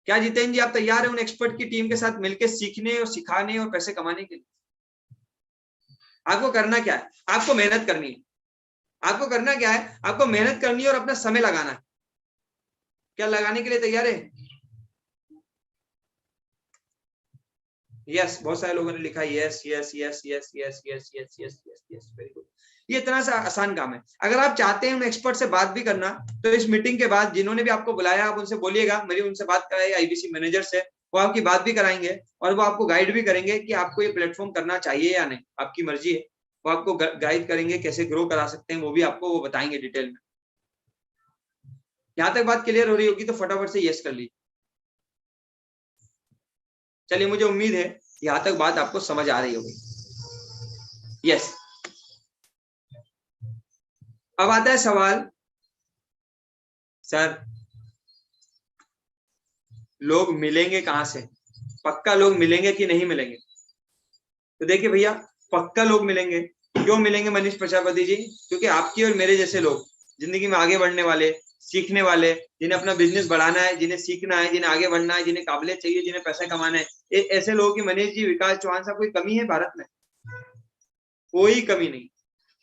क्या जितेंद्र जी, आप तैयार है उन एक्सपर्ट की टीम के साथ मिलकर सीखने और सिखाने और पैसे कमाने के लिए? आपको करना क्या है? आपको मेहनत करनी है। आपको करना क्या है? आपको मेहनत करनी है और अपना समय लगाना है। क्या लगाने के लिए तैयार है? यस, बहुत सारे लोगों ने लिखा yes yes yes yes yes yes yes yes yes yes, very good. ये इतना सा आसान काम है। अगर आप चाहते हैं उन एक्सपर्ट से बात भी करना, तो इस मीटिंग के बाद जिन्होंने भी आपको बुलाया, आप उनसे बोलिएगा मेरी उनसे बात कराइए, आईबीसी मैनेजर से, वो आपकी बात भी कराएंगे और वो आपको गाइड भी करेंगे कि आपको ये प्लेटफॉर्म करना चाहिए या नहीं, आपकी मर्जी है। वो आपको गाइड करेंगे कैसे ग्रो करा सकते हैं, वो भी आपको वो बताएंगे डिटेल में। यहां तक बात क्लियर हो रही होगी तो फटाफट से यस कर लीजिए। चलिए, मुझे उम्मीद है यहां तक बात आपको समझ आ रही होगी। यस। अब आता है सवाल, सर लोग मिलेंगे कहां से? पक्का लोग मिलेंगे कि नहीं मिलेंगे? तो देखिए भैया, पक्का लोग मिलेंगे। क्यों मिलेंगे मनीष प्रजापति जी? क्योंकि आपकी और मेरे जैसे लोग जिंदगी में आगे बढ़ने वाले, सीखने वाले, जिन्हें अपना बिजनेस बढ़ाना है, जिन्हें सीखना है, जिन्हें आगे बढ़ना है, जिन्हें काबिलियत चाहिए, जिन्हें पैसा कमाना है, ऐसे लोगों की मनीष जी, विकास चौहान साहब, कोई कमी है भारत में? कोई कमी नहीं।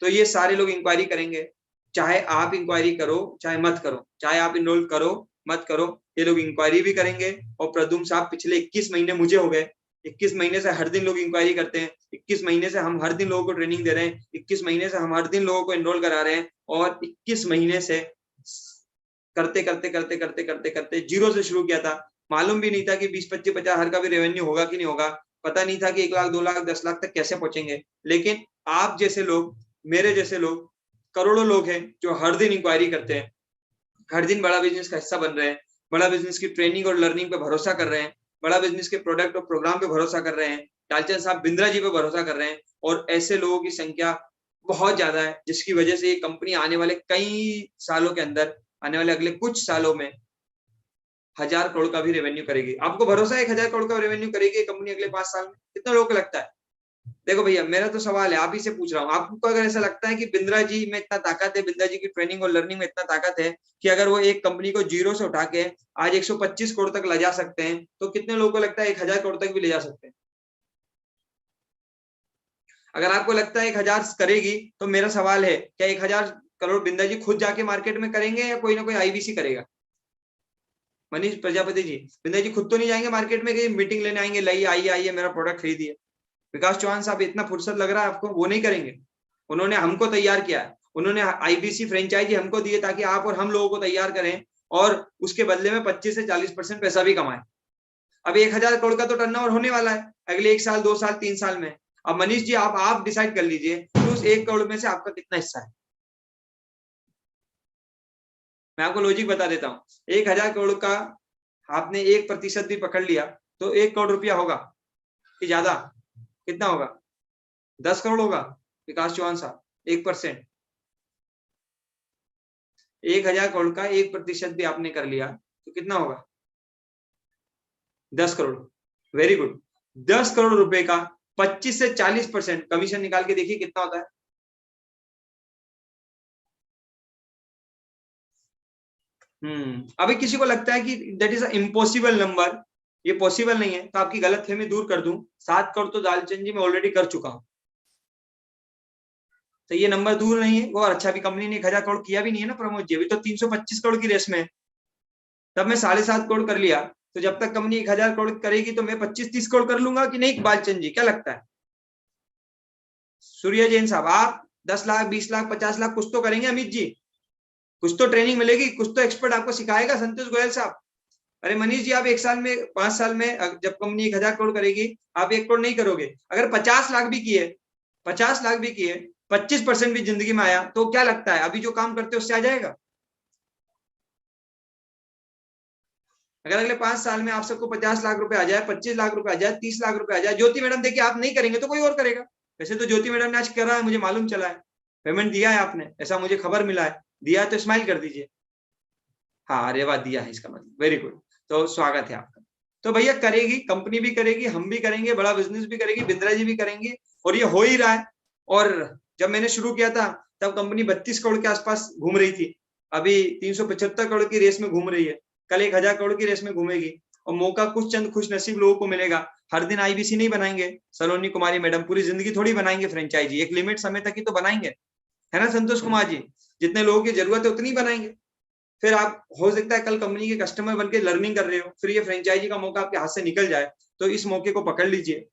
तो ये सारे लोग इंक्वायरी करेंगे, चाहे आप इंक्वायरी करो चाहे मत करो, चाहे आप इनरोल करो मत करो, ये लोग इंक्वायरी भी करेंगे। और प्रद्युम्न साहब पिछले 21 महीने मुझे हो गए, 21 महीने से हर दिन लोग इंक्वायरी करते हैं, 21 महीने से हम हर दिन लोगों को ट्रेनिंग दे रहे हैं, 21 महीने से हम हर दिन लोगों को इनरोल करा रहे हैं, और 21 महीने से करते करते करते करते करते करते जीरो से शुरू किया था। मालूम भी नहीं था कि 20, 25, 50 हज़ार का भी रेवेन्यू होगा कि नहीं होगा, पता नहीं था कि 1 लाख, 2 लाख, 10 लाख तक कैसे पहुंचेंगे। लेकिन आप जैसे लोग, मेरे जैसे लोग, करोड़ों लोग हैं जो हर दिन इंक्वायरी करते हैं, हर दिन बड़ा बिजनेस का हिस्सा बन रहे हैं, बड़ा बिजनेस की ट्रेनिंग और लर्निंग पे भरोसा कर रहे हैं, बड़ा बिजनेस के प्रोडक्ट और प्रोग्राम पे भरोसा कर रहे हैं, डालचंद साहब बिंद्रा जी पे भरोसा कर रहे हैं, और ऐसे लोगों की संख्या बहुत ज्यादा है, जिसकी वजह से ये कंपनी आने वाले कई सालों के अंदर, आने वाले अगले कुछ सालों में 1000 करोड़ का भी रेवेन्यू करेगी। आपको भरोसा है 1000 करोड़ का रेवेन्यू करेगी कंपनी अगले 5 साल में? कितना लोगों को लगता है? देखो भैया, मेरा तो सवाल है, आप ही से पूछ रहा हूँ, आपको अगर ऐसा लगता है कि बिंद्रा जी में इतना ताकत है, बिंद्रा जी की ट्रेनिंग और लर्निंग में इतना ताकत है कि अगर वो एक कंपनी को जीरो से उठा के आज 125 करोड़ तक ले जा सकते हैं, तो कितने लोगों को लगता है 1000 करोड़ तक भी ले जा सकते हैं? अगर आपको लगता है 1000 करेगी, तो मेरा सवाल है, क्या 1000 करोड़ बिंद्रा जी खुद जाके मार्केट में करेंगे या कोई ना कोई आईबीसी करेगा? मनीष प्रजापति जी, बिंद्रा जी खुद तो नहीं जाएंगे मार्केट में कि मीटिंग लेने आएंगे, लाइए आइए आइए मेरा प्रोडक्ट खरीदिए। विकास चौहान साहब, इतना फुर्सत लग रहा है आपको? वो नहीं करेंगे। उन्होंने हमको तैयार किया है, उन्होंने आईबीसी फ्रेंचाइजी हमको दिए ताकि आप और हम लोगों को तैयार करें, और उसके बदले में 25 से 40% पैसा भी कमाएं। अब 1000 करोड़ का तो टर्नओवर होने वाला है अगले 1 साल, 2 साल, 3 साल में। अब मनीष जी, आप डिसाइड कर लीजिए कि उस 1 करोड़ में से आपका कितना हिस्सा है। मैं आपको लॉजिक बता देता हूँ, 1000 करोड़ का आपने 1% भी पकड़ लिया तो 1 करोड़ रुपया होगा कि ज्यादा? कितना होगा? 10 करोड़ होगा। विकास चौहान साहब, 1%, 1000 करोड़ का 1% भी आपने कर लिया तो कितना होगा? 10 करोड़। Very good. 10 करोड़ रुपए का 25 से 40% कमीशन निकाल के देखिए कितना होता है। अभी किसी को लगता है कि that is a impossible number, ये पॉसिबल नहीं है, तो आपकी गलतफहमी दूर कर दूं, 7 करोड़ तो दालचंद जी मैं ऑलरेडी कर चुका हूं, तो ये नंबर दूर नहीं है। और अच्छा भी कंपनी ने 1000 करोड़ किया भी नहीं है ना प्रमोद जी, अभी तो 325 करोड़ की रेस में है। तब मैं 7.5 करोड़ कर लिया, तो जब तक कंपनी 1000 करोड़ करेगी तो मैं 25-30 करोड़ कर लूंगा कि नहीं? बालचंद जी क्या लगता है? सूर्य जैन साहब, आप 10 लाख, 20 लाख, 50 लाख कुछ तो करेंगे। अमित जी, कुछ तो ट्रेनिंग मिलेगी, कुछ तो एक्सपर्ट आपको सिखाएगा। संतोष गोयल साहब, अरे मनीष जी, आप 1 साल में, 5 साल में जब कंपनी 1000 करोड़ करेगी, आप 1 करोड़ नहीं करोगे। अगर 50 लाख भी किए, 50 लाख भी किए, 25% भी जिंदगी में आया, तो क्या लगता है अभी जो काम करते हो उससे आ जाएगा? अगर अगले 5 साल में आप सबको 50 लाख रुपए आ जाए, 25 लाख रुपए आ जाए, 30 लाख रुपए आ जाए, ज्योति मैडम देखिए आप नहीं करेंगे तो कोई और करेगा। वैसे तो ज्योति मैडम ने आज करा है, मुझे मालूम चला है, पेमेंट दिया है आपने, ऐसा मुझे खबर मिला है। दिया है तो स्माइल कर दीजिए। हाँ, अरे वाह, दिया है इसका मतलब, वेरी गुड, तो स्वागत है आपका। तो भैया करेगी, कंपनी भी करेगी, हम भी करेंगे, बड़ा बिजनेस भी करेगी, बिंद्रा जी भी करेंगे, और ये हो ही रहा है। और जब मैंने शुरू किया था तब कंपनी 32 करोड़ के आसपास घूम रही थी, अभी 375 करोड़ की रेस में घूम रही है, कल 1000 करोड़ की रेस में घूमेगी। और मौका कुछ चंद खुश नसीब लोगों को मिलेगा। हर दिन आईबीसी नहीं बनाएंगे सलोनी कुमारी मैडम, पूरी जिंदगी थोड़ी बनाएंगे फ्रेंचाइजी, एक लिमिट समय तक ही तो बनाएंगे, है ना संतोष कुमार जी? जितने लोगों की जरूरत है उतनी बनाएंगे। फिर आप हो सकता है कल कंपनी के कस्टमर बनके लर्निंग कर रहे हो, फिर ये फ्रेंचाइजी का मौका आपके हाथ से निकल जाए, तो इस मौके को पकड़ लीजिए।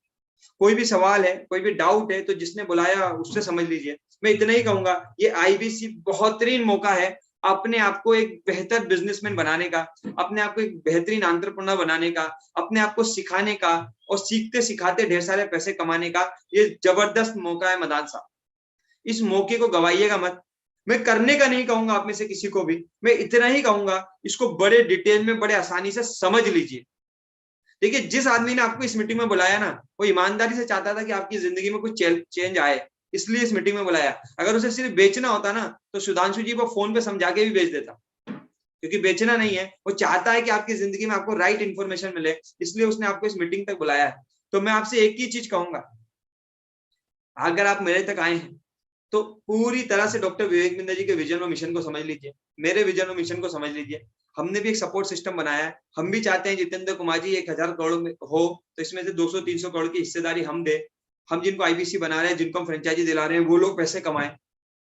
कोई भी सवाल है, कोई भी डाउट है, तो जिसने बुलाया उससे समझ लीजिए। मैं इतना ही कहूंगा, ये आईबीसी बेहतरीन मौका है अपने आप को एक बेहतर बिजनेसमैन बनाने का, अपने आप को एक बेहतरीन एंटरप्रेन्योर बनाने का, अपने आप को सिखाने का, और सीखते सिखाते ढेर सारे पैसे कमाने का। ये जबरदस्त मौका है मदान साहब, इस मौके को गवाइएगा मत। मैं करने का नहीं कहूंगा आप में से किसी को भी, मैं इतना ही कहूंगा इसको बड़े डिटेल में, बड़े आसानी से समझ लीजिए। देखिए, जिस आदमी ने आपको इस मीटिंग में बुलाया ना, वो ईमानदारी से चाहता था कि आपकी जिंदगी में कुछ चेंज आए, इसलिए इस मीटिंग में बुलाया। अगर उसे सिर्फ बेचना होता ना, तो सुधांशु जी वो फोन पे समझा के भी बेच देता, क्योंकि बेचना नहीं है, वो चाहता है कि आपकी जिंदगी में आपको राइट इन्फॉर्मेशन मिले, इसलिए उसने आपको इस मीटिंग तक बुलाया है। तो मैं आपसे एक ही चीज कहूंगा, अगर आप मेरे तक आए हैं तो पूरी तरह से डॉक्टर विवेक बिंद्रा जी के विजन और मिशन को समझ लीजिए, मेरे विजन और मिशन को समझ लीजिए। हमने भी एक सपोर्ट सिस्टम बनाया है, हम भी चाहते हैं जितेंद्र कुमार जी 1000 करोड़ में हो तो इसमें से 200-300 करोड़ की हिस्सेदारी हम दे। हम जिनको आईबीसी बना रहे हैं, जिनको हम फ्रेंचाइजी दिला रहे हैं, वो लोग पैसे कमाएं।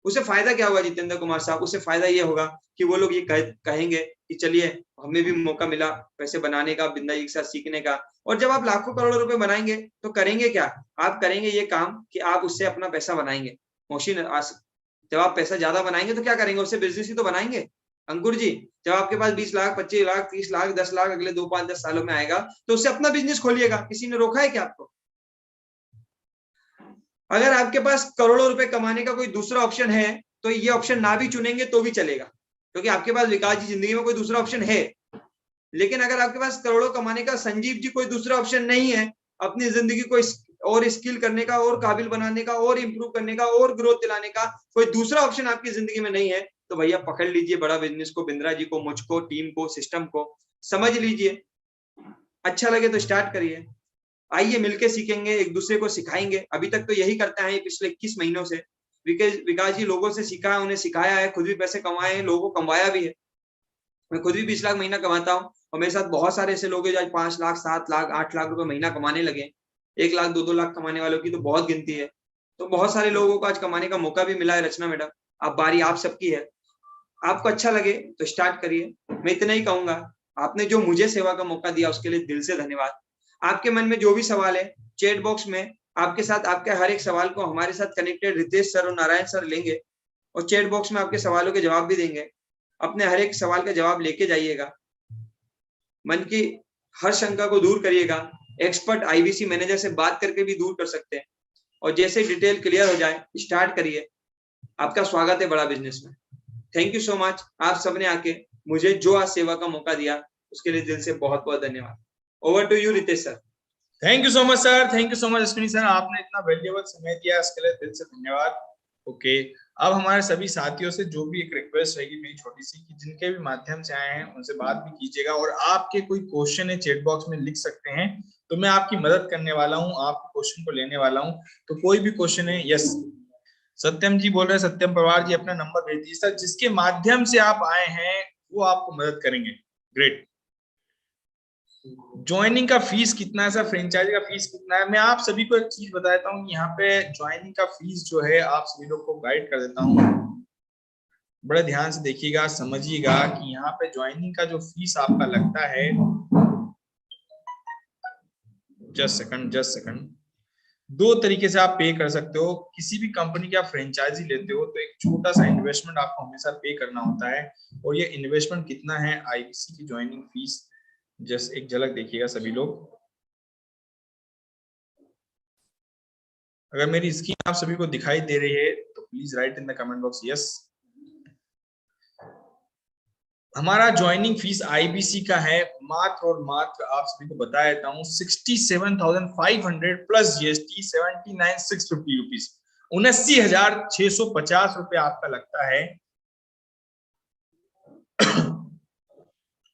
उसे फायदा क्या होगा जितेंद्र कुमार साहब? उसे फायदा ये होगा कि वो लोग ये कहेंगे कि चलिए हमें भी मौका मिला पैसे बनाने का, बिंदा जी के साथ सीखने का। और जब आप लाखों करोड़ों रुपए बनाएंगे तो करेंगे क्या? आप करेंगे ये काम कि आप उससे अपना पैसा बनाएंगे। मोहसिन, जब आप पैसा ज्यादा बनाएंगे तो क्या करेंगे? उससे बिजनेस ही तो बनाएंगे। अंकुर जी, जब आपके पास 20 लाख, 25 लाख, 30 लाख, 10 लाख अगले 2, 5, 10 सालों में आएगा तो उससे अपना बिजनेस खोलिएगा। किसी ने रोका है क्या आपको? अगर आपके पास करोड़ों रुपए कमाने का कोई दूसरा ऑप्शन है तो ये ऑप्शन ना भी चुनेंगे तो भी चलेगा, क्योंकि आपके पास विकास जी जिंदगी में कोई दूसरा ऑप्शन है। लेकिन अगर आपके पास करोड़ों कमाने का संजीव जी कोई दूसरा ऑप्शन नहीं है, अपनी जिंदगी को और स्किल करने का, और काबिल बनाने का, और इंप्रूव करने का, और ग्रोथ दिलाने का कोई दूसरा ऑप्शन आपकी जिंदगी में नहीं है, तो भैया पकड़ लीजिए बड़ा बिजनेस को, बिंद्रा जी को, मुझको, टीम को, सिस्टम को, समझ लीजिए। अच्छा लगे तो स्टार्ट करिए। आइए मिलके सीखेंगे, एक दूसरे को सिखाएंगे। अभी तक तो यही करते हैं पिछले 21 महीनों से। विकास जी लोगों से सीखा है, उन्हें सिखाया है, खुद भी पैसे कमाए हैं, लोगों को कमाया भी है। मैं खुद भी 20 लाख महीना कमाता हूँ और मेरे साथ बहुत सारे ऐसे लोग हैं जो आज 5 लाख, 7 लाख, 8 लाख रुपए महीना कमाने लगे। 1 लाख, 2 लाख कमाने वालों की तो बहुत गिनती है। तो बहुत सारे लोगों को आज कमाने का मौका भी मिला है। रचना मैडम, अब बारी आप सबकी है। आपको अच्छा लगे तो स्टार्ट करिए। मैं इतना ही कहूंगा, आपने जो मुझे सेवा का मौका दिया उसके लिए दिल से धन्यवाद। आपके मन में जो भी सवाल है चैट बॉक्स में आपके साथ, आपके हर एक सवाल को हमारे साथ कनेक्टेड रितेश सर और नारायण सर लेंगे और चैट बॉक्स में आपके सवालों के जवाब भी देंगे। अपने हर एक सवाल का जवाब लेके जाइएगा, मन की हर शंका को दूर करिएगा। एक्सपर्ट आईबीसी मैनेजर से बात करके भी दूर कर सकते हैं। और जैसे डिटेल क्लियर हो जाए स्टार्ट करिए। आपका स्वागत है बड़ा बिजनेस में। Thank you so much. आप सबने आके मुझे जो आज सेवा का मौका दिया उसके लिए दिल से बहुत बहुत धन्यवाद। Over to you Ritesh sir. Thank you so much sir, thank you so much Ashwini sir, आपने इतना वैल्यूएबल समय दिया, इसके लिए दिल से धन्यवाद। ओके, अब हमारे सभी साथियों से जो भी एक रिक्वेस्ट रहेगी मेरी छोटी सी, कि जिनके भी माध्यम से आए हैं उनसे बात भी कीजिएगा, और आपके कोई क्वेश्चन है चैट बॉक्स में लिख सकते हैं, तो मैं आपकी मदद करने वाला हूँ, आपके क्वेश्चन को लेने वाला हूँ। तो कोई भी क्वेश्चन है। यस, सत्यम जी बोल रहे हैं, सत्यम पवार जी अपना नंबर भेज दीजिए सर, जिसके माध्यम से आप आए हैं वो आपको मदद करेंगे। ग्रेट। ज्वाइनिंग का फीस कितना है सर? फ्रेंचाइजी का फीस कितना है? मैं आप सभी को एक चीज बता देता हूँ, यहाँ पे ज्वाइनिंग का फीस जो है आप सभी लोग को गाइड कर देता हूँ, बड़े ध्यान से देखिएगा, समझिएगा कि यहाँ पे ज्वाइनिंग का जो फीस आपका लगता है, जस्ट सेकंड, दो तरीके से आप पे कर सकते हो। किसी भी कंपनी की आप फ्रेंचाइजी लेते हो तो एक छोटा सा इन्वेस्टमेंट आपको हमेशा पे करना होता है, और ये इन्वेस्टमेंट कितना है आईबीसी की ज्वाइनिंग फीस, जस्ट एक झलक देखिएगा सभी लोग। अगर मेरी स्क्रीन आप सभी को दिखाई दे रही है तो please right in the comment box yes. हमारा ज्वाइनिंग फीस आईबीसी का है मात्र और मात्र, आप सभी को बता देता हूँ, 67,500 प्लस जीएसटी 79,650 रुपीज, 79,650 रुपए आपका लगता है।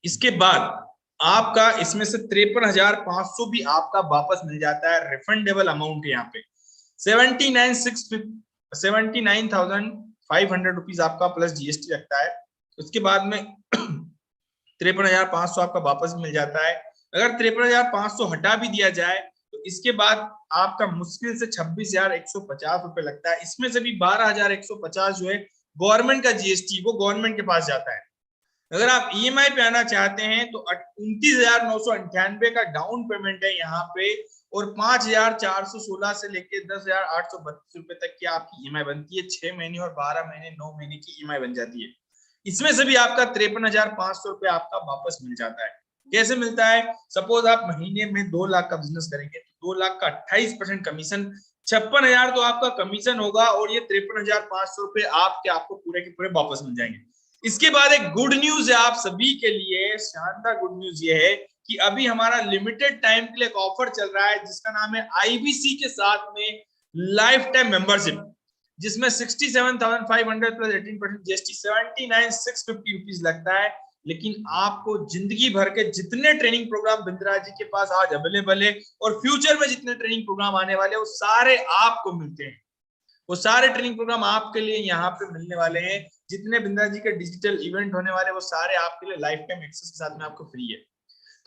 इसके बाद आपका इसमें से 53,500 भी आपका वापस मिल जाता है, रिफंडेबल अमाउंट है यहाँ पे। 79,500 रुपीज आपका प्लस जीएसटी लगता है। उसके बाद में 53,500 आपका वापस मिल जाता है। अगर 53,500 हटा भी दिया जाए तो इसके बाद आपका मुश्किल से 26,150 रुपए लगता है। इसमें से भी 12,150 जो है गवर्नमेंट का जीएसटी, वो गवर्नमेंट के पास जाता है। अगर आप ईएमआई पे आना चाहते हैं तो 29,998 का डाउन पेमेंट है यहाँ पे, और 5,416 से लेके 10,832 रुपए तक की आपकी ईएमआई बनती है। 6 महीने और 12 महीने 9 महीने की ईएमआई बन जाती है। इसमें से भी आपका 53,500 रुपए आपका वापस मिल जाता है। कैसे मिलता है? सपोज आप महीने में 2 लाख का बिजनेस करेंगे तो 2 लाख का 28% कमीशन, 56,000 तो आपका कमीशन होगा, और ये 53,500 रुपए आपको पूरे के पूरे वापस मिल जाएंगे। इसके बाद एक गुड न्यूज है आप सभी के लिए, शानदार गुड न्यूज ये है कि अभी हमारा लिमिटेड टाइम के लिए एक ऑफर चल रहा है जिसका नाम है आईबीसी के साथ में लाइफ टाइम मेंबरशिप, जिसमें 67,500 प्लस 18% जीएसटी 79,650 रुपीज लगता है। लेकिन आपको जिंदगी भर के जितने ट्रेनिंग प्रोग्राम बिंद्रा जी के पास आज अवेलेबल है और फ्यूचर में जितने ट्रेनिंग प्रोग्राम आने वाले हैं वो सारे आपको मिलते हैं। वो सारे ट्रेनिंग प्रोग्राम आपके लिए यहाँ पे मिलने वाले हैं। जितने बिंद्रा जी के डिजिटल इवेंट होने वाले वो सारे आपके लिए लाइफ टाइम एक्सेस के साथ में आपको फ्री है।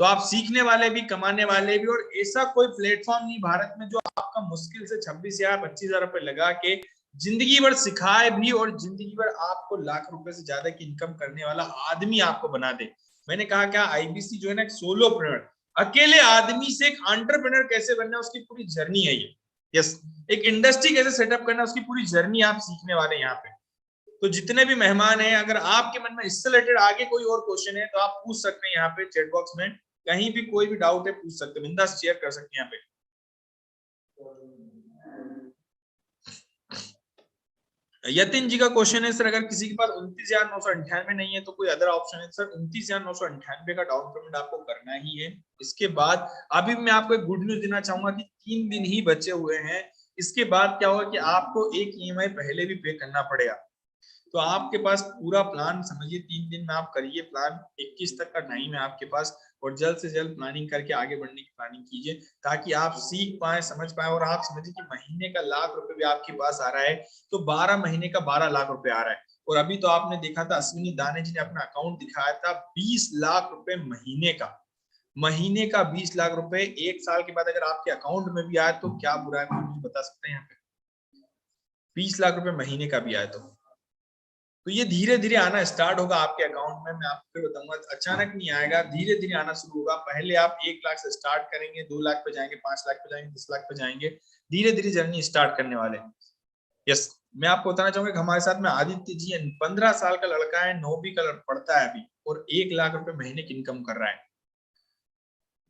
तो आप सीखने वाले भी, कमाने वाले भी, और ऐसा कोई प्लेटफॉर्म नहीं भारत में जो आपका मुश्किल से 26,000 25,000 रुपए लगा के जिंदगी भर सिखाए भी और जिंदगी भर आपको लाख रुपए से ज्यादा की इनकम करने वाला आदमी आपको बना दे। मैंने कहा क्या आईबीसी जो है ना एक सोलोप्रेन्योर, अकेले आदमी से एक एंटरप्रेन्योर कैसे बनना है उसकी पूरी जर्नी है ये। यस, एक इंडस्ट्री कैसे सेटअप करना है उसकी पूरी जर्नी आप सीखने वाले हैं यहाँ पे। तो जितने भी मेहमान हैं, अगर आपके मन में इससे रिलेटेड आगे कोई और क्वेश्चन है तो आप पूछ सकते हैं यहाँ पे चैट बॉक्स में, कहीं भी कोई भी डाउट है पूछ सकते हैं, बिंदास शेयर कर सकते हैं यहाँ पे। यतिन जी का क्वेश्चन है सर, अगर किसी के पास 29,998 नहीं है तो कोई अदर ऑप्शन है? सर 29,998 का डाउन पेमेंट आपको करना ही है। इसके बाद अभी मैं आपको एक गुड न्यूज देना चाहूंगा कि 3 दिन ही बचे हुए हैं। इसके बाद क्या होगा कि आपको एक ईएमआई पहले भी पे करना पड़ेगा। तो आपके पास पूरा प्लान समझिए 3 दिन में आप करिए प्लान, 21 तक का टाइम है आपके पास, और जल्द से जल्द प्लानिंग करके आगे बढ़ने की प्लानिंग कीजिए ताकि आप सीख पाए, समझ पाए। और आप समझिए कि महीने का लाख रुपए भी आपके पास आ रहा है तो 12 महीने का 12 लाख रुपए आ रहा है। और अभी तो आपने देखा था अश्विनी दाने जी ने अपना अकाउंट दिखाया था 20 लाख रुपए महीने का, महीने का 20 लाख रुपए। 1 साल के बाद अगर आपके अकाउंट में भी आए तो क्या बुरा है, मुझे बता सकते हैं यहाँ पे? 20 लाख रुपए महीने का भी आए तो ये धीरे धीरे आना स्टार्ट होगा आपके अकाउंट में। मैं आपको फिर बताऊंगा, अचानक नहीं आएगा, धीरे धीरे आना शुरू होगा। पहले आप 1 लाख से स्टार्ट करेंगे, 2 लाख पे जाएंगे, 5 लाख पे जाएंगे, 10 लाख पे जाएंगे, धीरे धीरे जर्नी स्टार्ट करने वाले हैं। यस, मैं आपको बताना चाहूंगा कि हमारे साथ में आदित्य जी है, 15 साल का लड़का है, 9वीं का पढ़ता है अभी, और 1 लाख रुपए महीने की इनकम कर रहा है।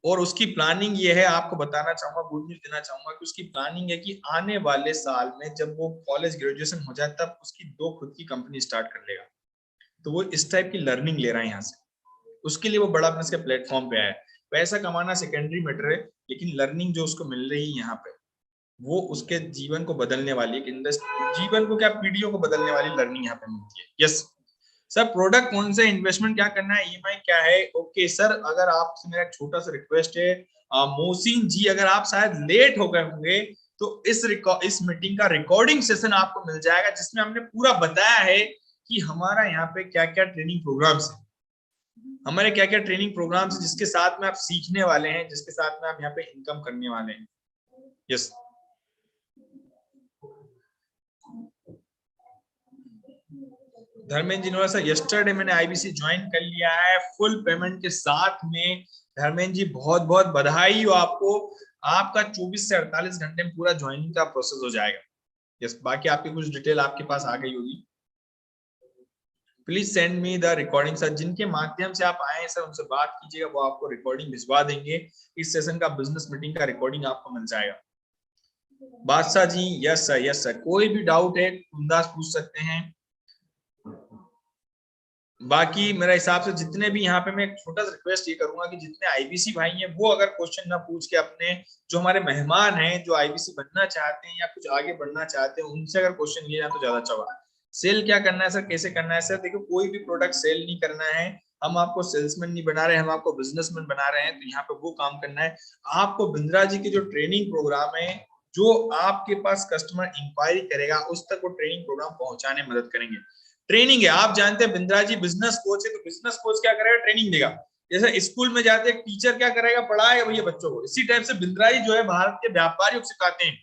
और उसकी प्लानिंग ये है, आपको बताना चाहूंगा, गुड न्यूज देना चाहूंगा कि उसकी प्लानिंग है कि आने वाले साल में जब वो कॉलेज ग्रेजुएशन हो जाए तब उसकी 2 खुद की कंपनी स्टार्ट कर लेगा। तो वो इस टाइप की लर्निंग ले रहा है यहाँ से, उसके लिए वो बड़ा बिजनेस के प्लेटफॉर्म पे आया है। पैसा कमाना सेकेंडरी मैटर है, लेकिन लर्निंग जो उसको मिल रही है यहाँ पे वो उसके जीवन को बदलने वाली है। जीवन को क्या, पीढ़ियों को बदलने वाली लर्निंग यहाँ पे मिलती है। यस सर, प्रोडक्ट कौन से, इन्वेस्टमेंट क्या करना है, ईएमआई क्या है? ओके सर, अगर आपसे मेरा छोटा सा रिक्वेस्ट है, मोहसिन जी अगर आप शायद लेट हो गए होंगे तो इस मीटिंग का रिकॉर्डिंग सेशन आपको मिल जाएगा जिसमें हमने पूरा बताया है कि हमारा यहाँ पे क्या क्या ट्रेनिंग प्रोग्राम्स है, हमारे क्या क्या ट्रेनिंग प्रोग्राम्स है जिसके साथ में आप सीखने वाले हैं, जिसके साथ में आप यहाँ पे इनकम करने वाले हैं। यस, धर्मेंद्र जी ने सर यस्टरडे मैंने आईबीसी ज्वाइन कर लिया है फुल पेमेंट के साथ में। धर्मेंद्र जी बहुत बहुत बधाई हो आपको, आपका 24 से 48 घंटे में पूरा ज्वाइनिंग का प्रोसेस हो जाएगा। यस, बाकी आपकी कुछ डिटेल आपके पास आ गई होगी। Please send me the recording sir, जिनके माध्यम से आप आए हैं सर उनसे बात कीजिएगा, वो आपको रिकॉर्डिंग भिजवा देंगे। इस सेशन का बिजनेस मीटिंग का रिकॉर्डिंग आपको मिल जाएगा। Badshah ji yes sir, yes sir, कोई भी डाउट है बिंदास पूछ सकते हैं। बाकी मेरे हिसाब से जितने भी यहाँ पे, मैं एक छोटा सा रिक्वेस्ट ये करूंगा कि जितने आईबीसी भाई हैं वो अगर क्वेश्चन ना पूछ के अपने जो हमारे मेहमान हैं जो आईबीसी बनना चाहते हैं या कुछ आगे बढ़ना चाहते हैं उनसे अगर क्वेश्चन लिए जाए तो ज्यादा अच्छा होगा। सेल क्या करना है सर, कैसे करना है सर? देखो, कोई भी प्रोडक्ट सेल नहीं करना है, हम आपको सेल्समैन नहीं बना रहे, हम आपको बिजनेसमैन बना रहे हैं। तो यहाँ पे वो काम करना है आपको। बिंद्रा जी के जो ट्रेनिंग प्रोग्राम है, जो आपके पास कस्टमर इंक्वायरी करेगा उस तक वो ट्रेनिंग प्रोग्राम पहुंचाने में मदद करेंगे। ट्रेनिंग है, आप जानते हैं बिंद्रा जी बिजनेस कोच है, तो बिजनेस कोच क्या करेगा, ट्रेनिंग देगा। जैसे स्कूल में जाते हैं टीचर क्या करेगा, पढ़ाएगा भैया बच्चों को, इसी टाइप से बिंद्रा जी जो है भारत के व्यापारियों को सिखाते हैं।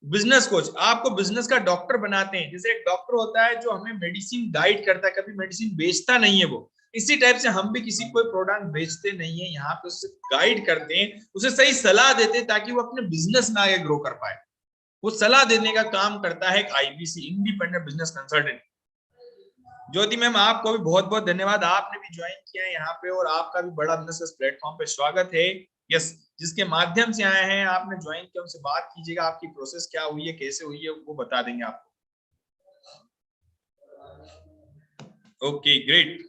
बिजनेस कोच आपको बिजनेस का डॉक्टर बनाते हैं। जैसे एक डॉक्टर होता है जो हमें मेडिसिन गाइड करता है, कभी मेडिसिन बेचता नहीं है वो, इसी टाइप से हम भी किसी कोई प्रोडक्ट बेचते नहीं है, यहाँ पे उसे गाइड करते हैं, उसे सही सलाह देते हैं ताकि वो अपने बिजनेस में आगे ग्रो कर पाए। वो सलाह देने का काम करता है एक आईबीसी, इंडिपेंडेंट बिजनेस कंसल्टेंट। ज्योति मैम आपको भी बहुत बहुत धन्यवाद, आपने भी ज्वाइन किया है यहाँ पे और आपका भी बड़ा बिजनेस प्लेटफॉर्म पे स्वागत है। यस, जिसके माध्यम से आए हैं आपने ज्वाइन किया उनसे बात कीजिएगा, आपकी प्रोसेस क्या हुई है, कैसे हुई है, वो बता देंगे आपको। ओके ग्रेट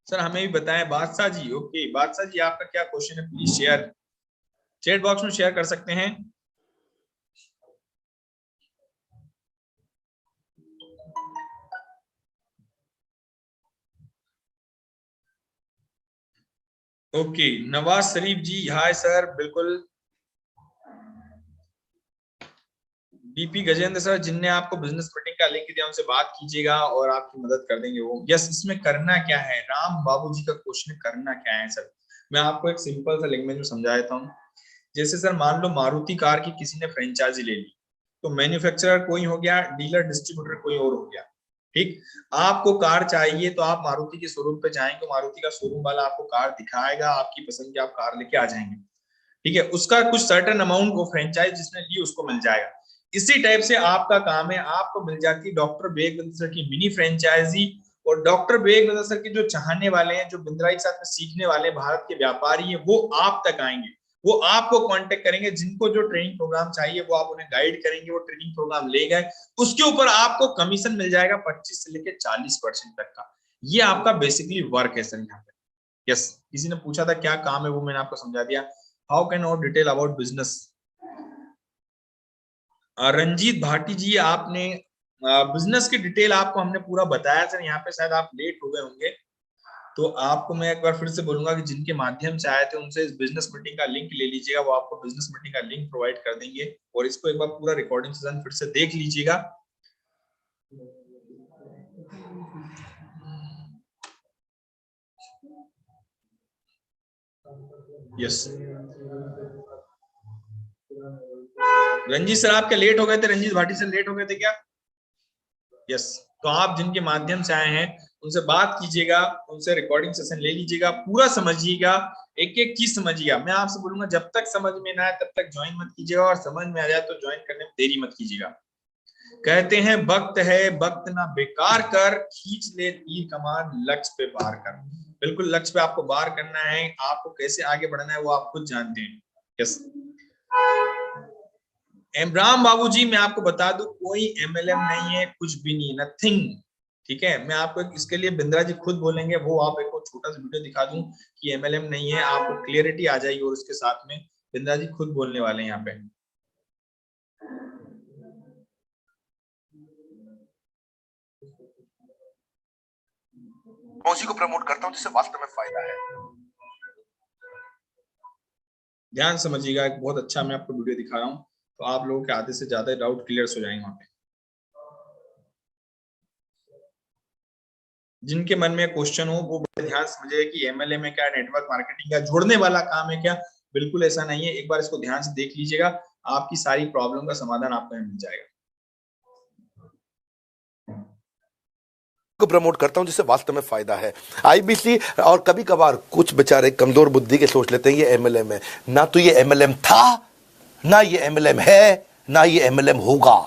सर, हमें भी बताएं बादशाह जी। ओके बादशाह जी, आपका क्या क्वेश्चन है, प्लीज शेयर, चैट बॉक्स में शेयर कर सकते हैं। ओके नवाज शरीफ जी, हाय सर, बिल्कुल। डीपी गजेंद्र सर, जिनने आपको बिजनेस मीटिंग का लिंक दिया उनसे बात कीजिएगा और आपकी मदद कर देंगे वो। यस, इसमें करना क्या है, राम बाबू जी का क्वेश्चन है, करना क्या है सर? मैं आपको एक सिंपल सा लैंग्वेज में समझा देता हूँ। जैसे सर मान लो मारुति कार की किसी ने फ्रेंचाइजी ले ली, तो मैन्युफैक्चरर कोई हो गया, डीलर डिस्ट्रीब्यूटर कोई और हो गया। ठीक, आपको कार चाहिए तो आप मारुति के शोरूम पे जाएंगे, मारुति का शोरूम वाला आपको कार दिखाएगा, आपकी पसंद की आप कार लेके आ जाएंगे। ठीक है, उसका कुछ सर्टेन अमाउंट वो फ्रेंचाइज जिसने ली उसको मिल जाएगा। इसी टाइप से आपका काम है, आपको मिल जाती है डॉक्टर विवेक बिंद्रा सर की मिनी फ्रेंचाइजी। और डॉक्टर विवेक बिंद्रा सर के जो चाहने वाले हैं, जो बिंद्रा के साथ में सीखने वाले भारत के व्यापारी हैं, वो आप तक आएंगे, वो आपको कांटेक्ट करेंगे। जिनको जो ट्रेनिंग प्रोग्राम चाहिए वो आप उन्हें गाइड करेंगे, वो ट्रेनिंग प्रोग्राम ले गए, उसके ऊपर आपको कमीशन मिल जाएगा 25 से लेकर 40% तक का। ये आपका बेसिकली वर्क है सर यहाँ पे। यस, किसी ने पूछा था क्या काम है, वो मैंने आपको समझा दिया। How can not detail about business. Ranjeet Bhati ji, आपने बिजनेस की डिटेल आपको हमने पूरा बताया सर, यहाँ पे शायद आप लेट हो गए होंगे, तो आपको मैं एक बार फिर से बोलूंगा कि जिनके माध्यम से आए थे उनसे इस बिजनेस मीटिंग का लिंक ले लीजिएगा, वो आपको बिजनेस मीटिंग का लिंक प्रोवाइड कर देंगे। और इसको एक बार पूरा रिकॉर्डिंग सेशन फिर से देख लीजिएगा। यस, रंजीत सर आपके लेट हो गए थे, रंजीत भाटी सर लेट हो गए थे क्या? यस, तो आप जिनके माध्यम से आए हैं उनसे बात कीजिएगा, उनसे रिकॉर्डिंग सेशन ले लीजिएगा, पूरा समझिएगा, एक एक चीज समझिएगा। मैं आपसे बोलूंगा जब तक समझ में ना आए तब तक ज्वाइन मत कीजिएगा, और समझ में आ जाए तो ज्वाइन करने में देरी मत कीजिएगा। कहते हैं वक्त है वक्त ना बेकार कर, खींच ले तीर कमान लक्ष्य पे पार कर। बिल्कुल लक्ष्य पे आपको पार करना है, आपको कैसे आगे बढ़ना है वो आप खुद जानते हैं। यस, इमरान बाबू जी, मैं आपको बता दूं कोई एमएलएम नहीं है, कुछ भी नहीं, नथिंग। ठीक है, मैं आपको इसके लिए बिंद्रा जी खुद बोलेंगे, वो आप एक छोटा सा वीडियो दिखा दूं कि एमएलएम नहीं है, आपको क्लियरिटी आ जाएगी। और उसके साथ में बिंद्रा जी खुद बोलने वाले हैं यहाँ पे। उसी को प्रमोट करता हूं जिससे वास्तव में फायदा है। ध्यान समझिएगा, एक बहुत अच्छा मैं आपको वीडियो दिखा रहा हूँ, तो आप लोगों के आधे से ज्यादा डाउट क्लियर हो जाएंगे वहां पे। जिनके मन में क्वेश्चन हो वो बड़े ध्यान समझिएगा कि एमएलए में क्या, नेटवर्क मार्केटिंग का जोड़ने वाला काम है क्या? बिल्कुल ऐसा नहीं है, एक बार इसको ध्यान से देख लीजिएगा, आपकी सारी प्रॉब्लम का समाधान आपको मिल जाएगा। को प्रमोट करता हूं जिससे वास्तव में फायदा है। आईबीसी और कभी कभार कुछ बेचारे कमजोर बुद्धि के सोच लेते हैं ये एमएलएम है, ना तो ये एमएलएम था, ना ये एमएलएम है, ना ये एमएलएम होगा।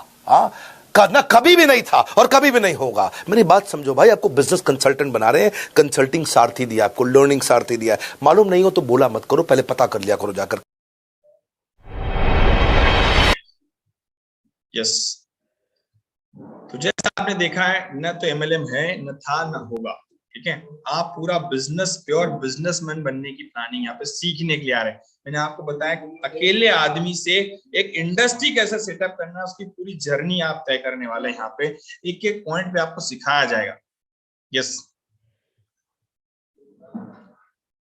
ना कभी भी नहीं था और कभी भी नहीं होगा। मेरी बात समझो भाई, आपको बिजनेस कंसल्टेंट बना रहे हैं, कंसल्टिंग सारथी दिया, आपको लर्निंग सारथी दिया। मालूम नहीं हो तो बोला मत करो, पहले पता कर लिया करो जाकर। यस, तो जैसा आपने देखा है, न तो एमएलएम है, न था, न होगा। ठीक है, आप पूरा बिजनेस, प्योर बिजनेसमैन बनने की प्लानिंग यहाँ पे सीखने के लिए आ रहे हैं। मैंने आपको बताया कि अकेले आदमी से एक इंडस्ट्री कैसे सेटअप करना है, उसकी पूरी जर्नी आप तय करने वाले हैं। यहाँ पे एक एक पॉइंट पे आपको सिखाया जाएगा। यस,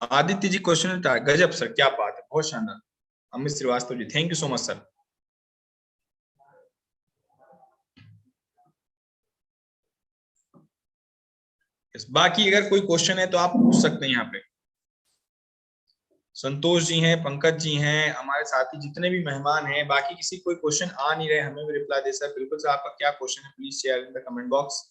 आदित्य जी क्वेश्चन गजब सर, क्या बात है, बहुत शानदार। Amit Srivastava ji, thank you so much sir. बाकी अगर कोई क्वेश्चन है तो आप पूछ सकते हैं यहाँ पे। संतोष जी हैं, पंकज जी हैं, हमारे साथी जितने भी मेहमान हैं, बाकी किसी कोई क्वेश्चन आ नहीं रहे, हमें भी रिप्लाई दे सर। बिल्कुल सर, आपका क्या क्वेश्चन है please share in the comment box.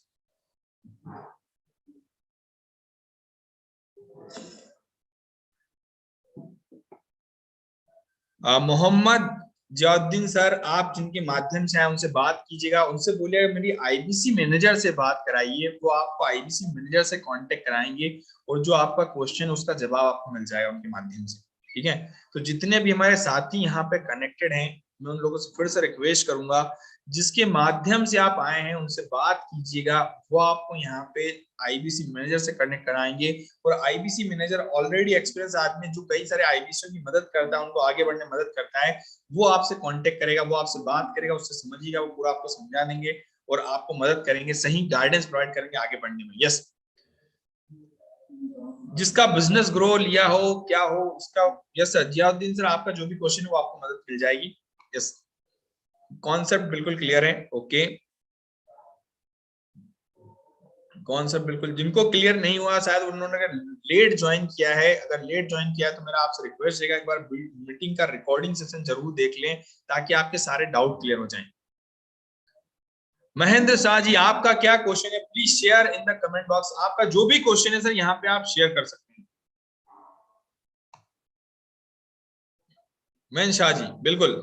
Mohammad Ziauddin sir, आप जिनके माध्यम से आए उनसे बात कीजिएगा, उनसे बोलिएगा मेरी आईबीसी मैनेजर से बात कराइए, वो आपको आईबीसी मैनेजर से कांटेक्ट कराएंगे, और जो आपका क्वेश्चन है उसका जवाब आपको मिल जाएगा उनके माध्यम से। ठीक है, तो जितने भी हमारे साथी यहाँ पे कनेक्टेड हैं, मैं उन लोगों से फिर से रिक्वेस्ट करूंगा, जिसके माध्यम से आप आए हैं उनसे बात कीजिएगा, वो आपको यहाँ पे आईबीसी मैनेजर से कनेक्ट कराएंगे। और आईबीसी मैनेजर ऑलरेडी एक्सपीरियंस आदमी जो कई सारे आईबीसी की मदद करता है, उनको आगे बढ़ने में मदद करता है, वो आपसे कांटेक्ट करेगा, वो आपसे बात करेगा, उससे समझिएगा, वो पूरा आपको समझा देंगे और आपको मदद करेंगे, सही गाइडेंस प्रोवाइड करेंगे आगे बढ़ने में। यस, जिसका बिजनेस ग्रो लिया हो क्या हो उसका। यस सर, जियाउद्दीन सर, आपका जो भी क्वेश्चन है वो आपको मदद मिल जाएगी। यस, कॉन्सेप्ट बिल्कुल क्लियर है। ओके, कॉन्सेप्ट बिल्कुल, जिनको क्लियर नहीं हुआ शायद उन्होंने अगर लेट ज्वाइन किया है, अगर लेट ज्वाइन किया है तो मेरा आपसे रिक्वेस्ट रहेगा एक बार मीटिंग का रिकॉर्डिंग सेशन जरूर देख लें, ताकि आपके सारे डाउट क्लियर हो जाएं। महेंद्र शाह जी, आपका क्या क्वेश्चन है? Please share in the comment box. आपका जो भी क्वेश्चन है सर यहाँ पे आप शेयर कर सकते हैं। महेंद्र शाह जी, बिल्कुल।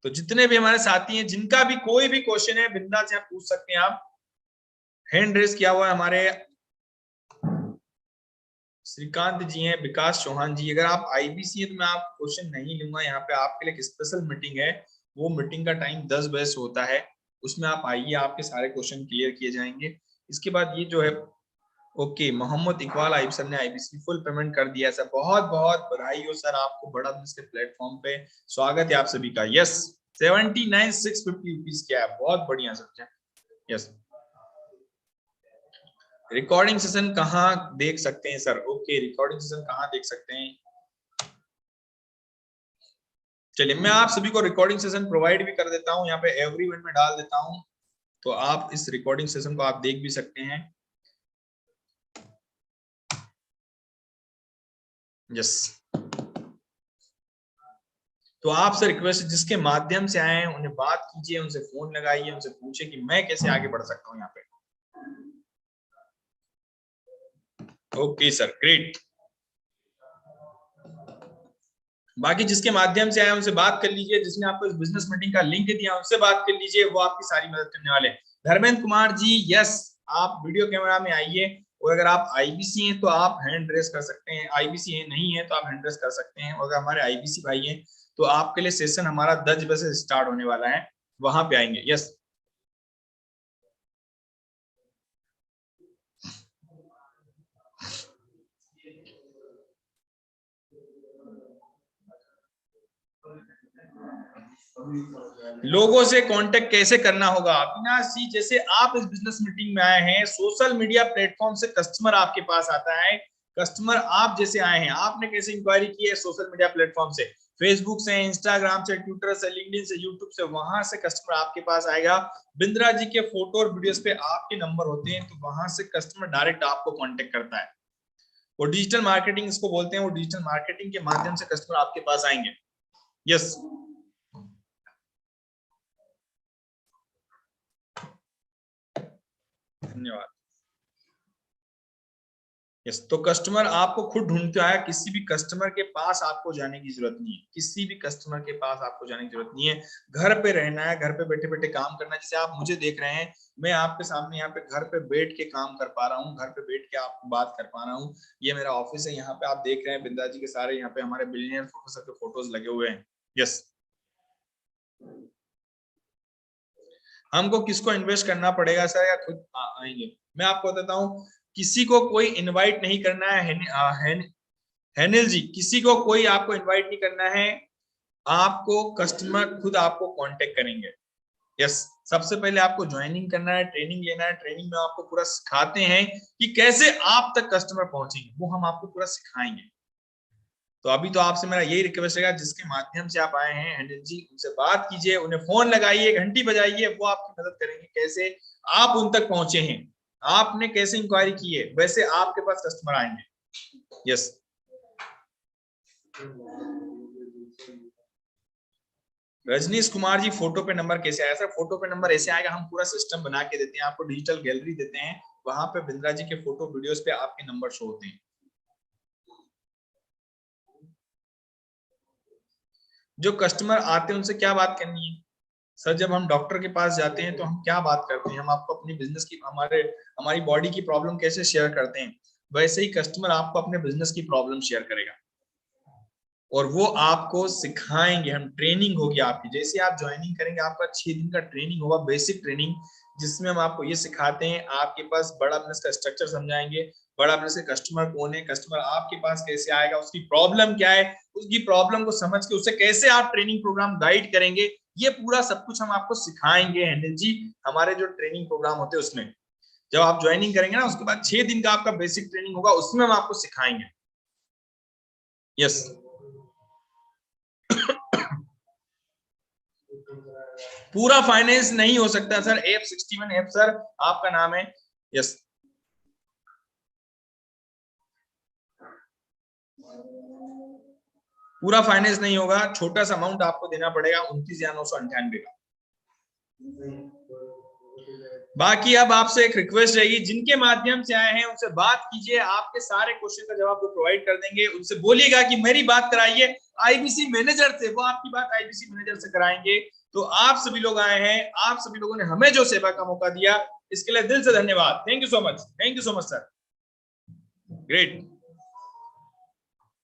तो जितने भी हमारे साथी हैं, जिनका भी कोई भी क्वेश्चन है, बिंदास से आप पूछ सकते हैं। आप हैंड रेस किया हुआ है हमारे श्रीकांत जी हैं, विकास चौहान जी। अगर आप आईबीसी है तो मैं आप क्वेश्चन नहीं लूंगा। यहाँ पे आपके लिए एक स्पेशल मीटिंग है, वो मीटिंग का टाइम 10 बजे से होता है, उसमें आप आइए, आपके सारे क्वेश्चन क्लियर किए जाएंगे। इसके बाद ये जो है, ओके, मोहम्मद इकबाल आइब सर ने आईबीसी फुल पेमेंट कर दिया सर, बहुत बहुत बधाई हो सर आपको, बड़ा बिजनेस के प्लेटफॉर्म पे स्वागत है आप सभी का। यस, 79,650 रुपीज क्या है, बहुत बढ़िया सर। यस, रिकॉर्डिंग सेशन कहाँ देख सकते हैं सर? ओके, रिकॉर्डिंग सेशन कहाँ देख सकते हैं? चलिए, मैं आप सभी को रिकॉर्डिंग सेशन प्रोवाइड भी कर देता हूँ, यहाँ पे एवरीवन में डाल देता हूँ, तो आप इस रिकॉर्डिंग सेशन को आप देख भी सकते हैं। यस, तो आपसे रिक्वेस्ट, जिसके माध्यम से आए हैं उन्हें बात कीजिए, उनसे फोन लगाइए, उनसे पूछे कि मैं कैसे आगे बढ़ सकता हूँ यहाँ पे। Okay sir, great. बाकी जिसके माध्यम से आए उनसे बात कर लीजिए, जिसने आपको इस बिजनेस मीटिंग का लिंक दिया उनसे बात कर लीजिए, वो आपकी सारी मदद करने वाले हैं। धर्मेंद्र कुमार जी, यस, आप वीडियो कैमरा में आइए, और अगर आप आईबीसी हैं तो आप हैंड रेस कर सकते हैं, आईबीसी है नहीं है तो आप हैंड रेस कर सकते हैं, और अगर हमारे आईबीसी भाई हैं तो आपके लिए सेशन हमारा 10 बजे से स्टार्ट होने वाला है, वहां पे आएंगे। यस, लोगों से कांटेक्ट कैसे करना होगा? अविनाश जी, जैसे आप इस बिजनेस मीटिंग में आए हैं, सोशल मीडिया प्लेटफॉर्म से कस्टमर आपके पास आता है, कस्टमर आप जैसे आए हैं, आपने कैसे इंक्वायरी की है? सोशल मीडिया प्लेटफॉर्म से, फेसबुक से, इंस्टाग्राम से, ट्विटर से, लिंक्डइन से, यूट्यूब से, वहां से कस्टमर आपके पास आएगा। बिंद्रा जी के फोटो और वीडियोस पे आपके नंबर होते हैं, तो वहां से कस्टमर डायरेक्ट आपको कांटेक्ट करता है। वो डिजिटल मार्केटिंग इसको बोलते हैं, वो डिजिटल मार्केटिंग के माध्यम से कस्टमर आपके पास आएंगे। यस, धन्यवाद। यस, तो कस्टमर आपको खुद ढूंढते आया, किसी भी कस्टमर के पास आपको जाने की जरूरत नहीं है, किसी भी कस्टमर के पास आपको जाने की जरूरत नहीं है। घर पे रहना है, घर पे बैठे बैठे काम करना है। जैसे आप मुझे देख रहे हैं, मैं आपके सामने यहाँ पे घर पे बैठ के काम कर पा रहा हूँ, घर पे बैठ के आपको बात कर पा रहा हूँ। ये मेरा ऑफिस है, यहाँ पे आप देख रहे हैं बिंदा जी के सारे यहाँ पे हमारे बिलियनियर प्रोफेसर के फोटोज लगे हुए हैं। यस, हमको किसको इन्वेस्ट करना पड़ेगा सर, या खुद आएंगे? मैं आपको बताता हूँ, किसी को कोई इनवाइट नहीं करना है। हैनिल जी, किसी को कोई आपको इनवाइट नहीं करना है, आपको कस्टमर खुद आपको कांटेक्ट करेंगे। यस, सबसे पहले आपको ज्वाइनिंग करना है, ट्रेनिंग लेना है। ट्रेनिंग में आपको पूरा सिखाते हैं कि कैसे आप तक कस्टमर पहुंचेंगे, वो हम आपको पूरा सिखाएंगे। तो अभी तो आपसे मेरा यही रिक्वेस्ट है, जिसके माध्यम से आप आए हैं हैनिल जी, उनसे बात कीजिए, उन्हें फोन लगाइए, घंटी बजाइए, वो आपकी मदद करेंगे कैसे आप उन तक पहुंचे हैं, आपने कैसे इंक्वायरी की है, वैसे आपके पास कस्टमर आएंगे। यस, रजनीश कुमार जी, फोटो पे नंबर कैसे आया सर? फोटो पे नंबर ऐसे आएगा, हम पूरा सिस्टम बना के देते हैं आपको, डिजिटल गैलरी देते हैं, वहां पे बिंद्रा जी के फोटो वीडियोस पे आपके नंबर शो होते हैं। जो कस्टमर आते हैं उनसे क्या बात करनी है सर? जब हम डॉक्टर के पास जाते हैं तो हम क्या बात करते हैं? हम आपको अपनी बिजनेस की, हमारी बॉडी की प्रॉब्लम कैसे शेयर करते हैं, वैसे ही कस्टमर आपको अपने बिजनेस की प्रॉब्लम शेयर करेगा, और वो आपको सिखाएंगे। हम ट्रेनिंग होगी आपकी, जैसे आप ज्वाइनिंग करेंगे, आपका 6 दिन का ट्रेनिंग होगा, बेसिक ट्रेनिंग, जिसमें हम आपको ये सिखाते हैं, आपके पास बड़ा बिजनेस का स्ट्रक्चर समझाएंगे, बड़ा बिजनेस के कस्टमर कौन है, कस्टमर आपके पास कैसे आएगा, उसकी प्रॉब्लम क्या है, उसकी प्रॉब्लम को समझ के उसे कैसे आप ट्रेनिंग प्रोग्राम गाइड करेंगे, ये पूरा सब कुछ हम आपको सिखाएंगे हैंडल जी, हमारे जो ट्रेनिंग प्रोग्राम होते हैं उसमें। जब आप ज्वाइनिंग करेंगे ना, उसके बाद 6 दिन का आपका बेसिक ट्रेनिंग होगा, उसमें हम आपको सिखाएंगे। यस, पूरा फाइनेंस नहीं हो सकता सर। F61 ऐप सर आपका नाम है। यस, पूरा फाइनेंस नहीं होगा, छोटा सा अमाउंट आपको देना पड़ेगा 29,998 का। बाकी अब आपसे एक रिक्वेस्ट रहेगी, जिनके माध्यम से आए हैं उनसे बात कीजिए, आपके सारे क्वेश्चन का जवाब वो प्रोवाइड कर देंगे। उनसे बोलिएगा कि मेरी बात कराइए आईबीसी मैनेजर से, वो आपकी बात आईबीसी मैनेजर से कराएंगे। तो आप सभी लोग आए हैं, आप सभी लोगों ने हमें जो सेवा का मौका दिया, इसके लिए दिल से धन्यवाद। Thank you so much, thank you so much sir, great.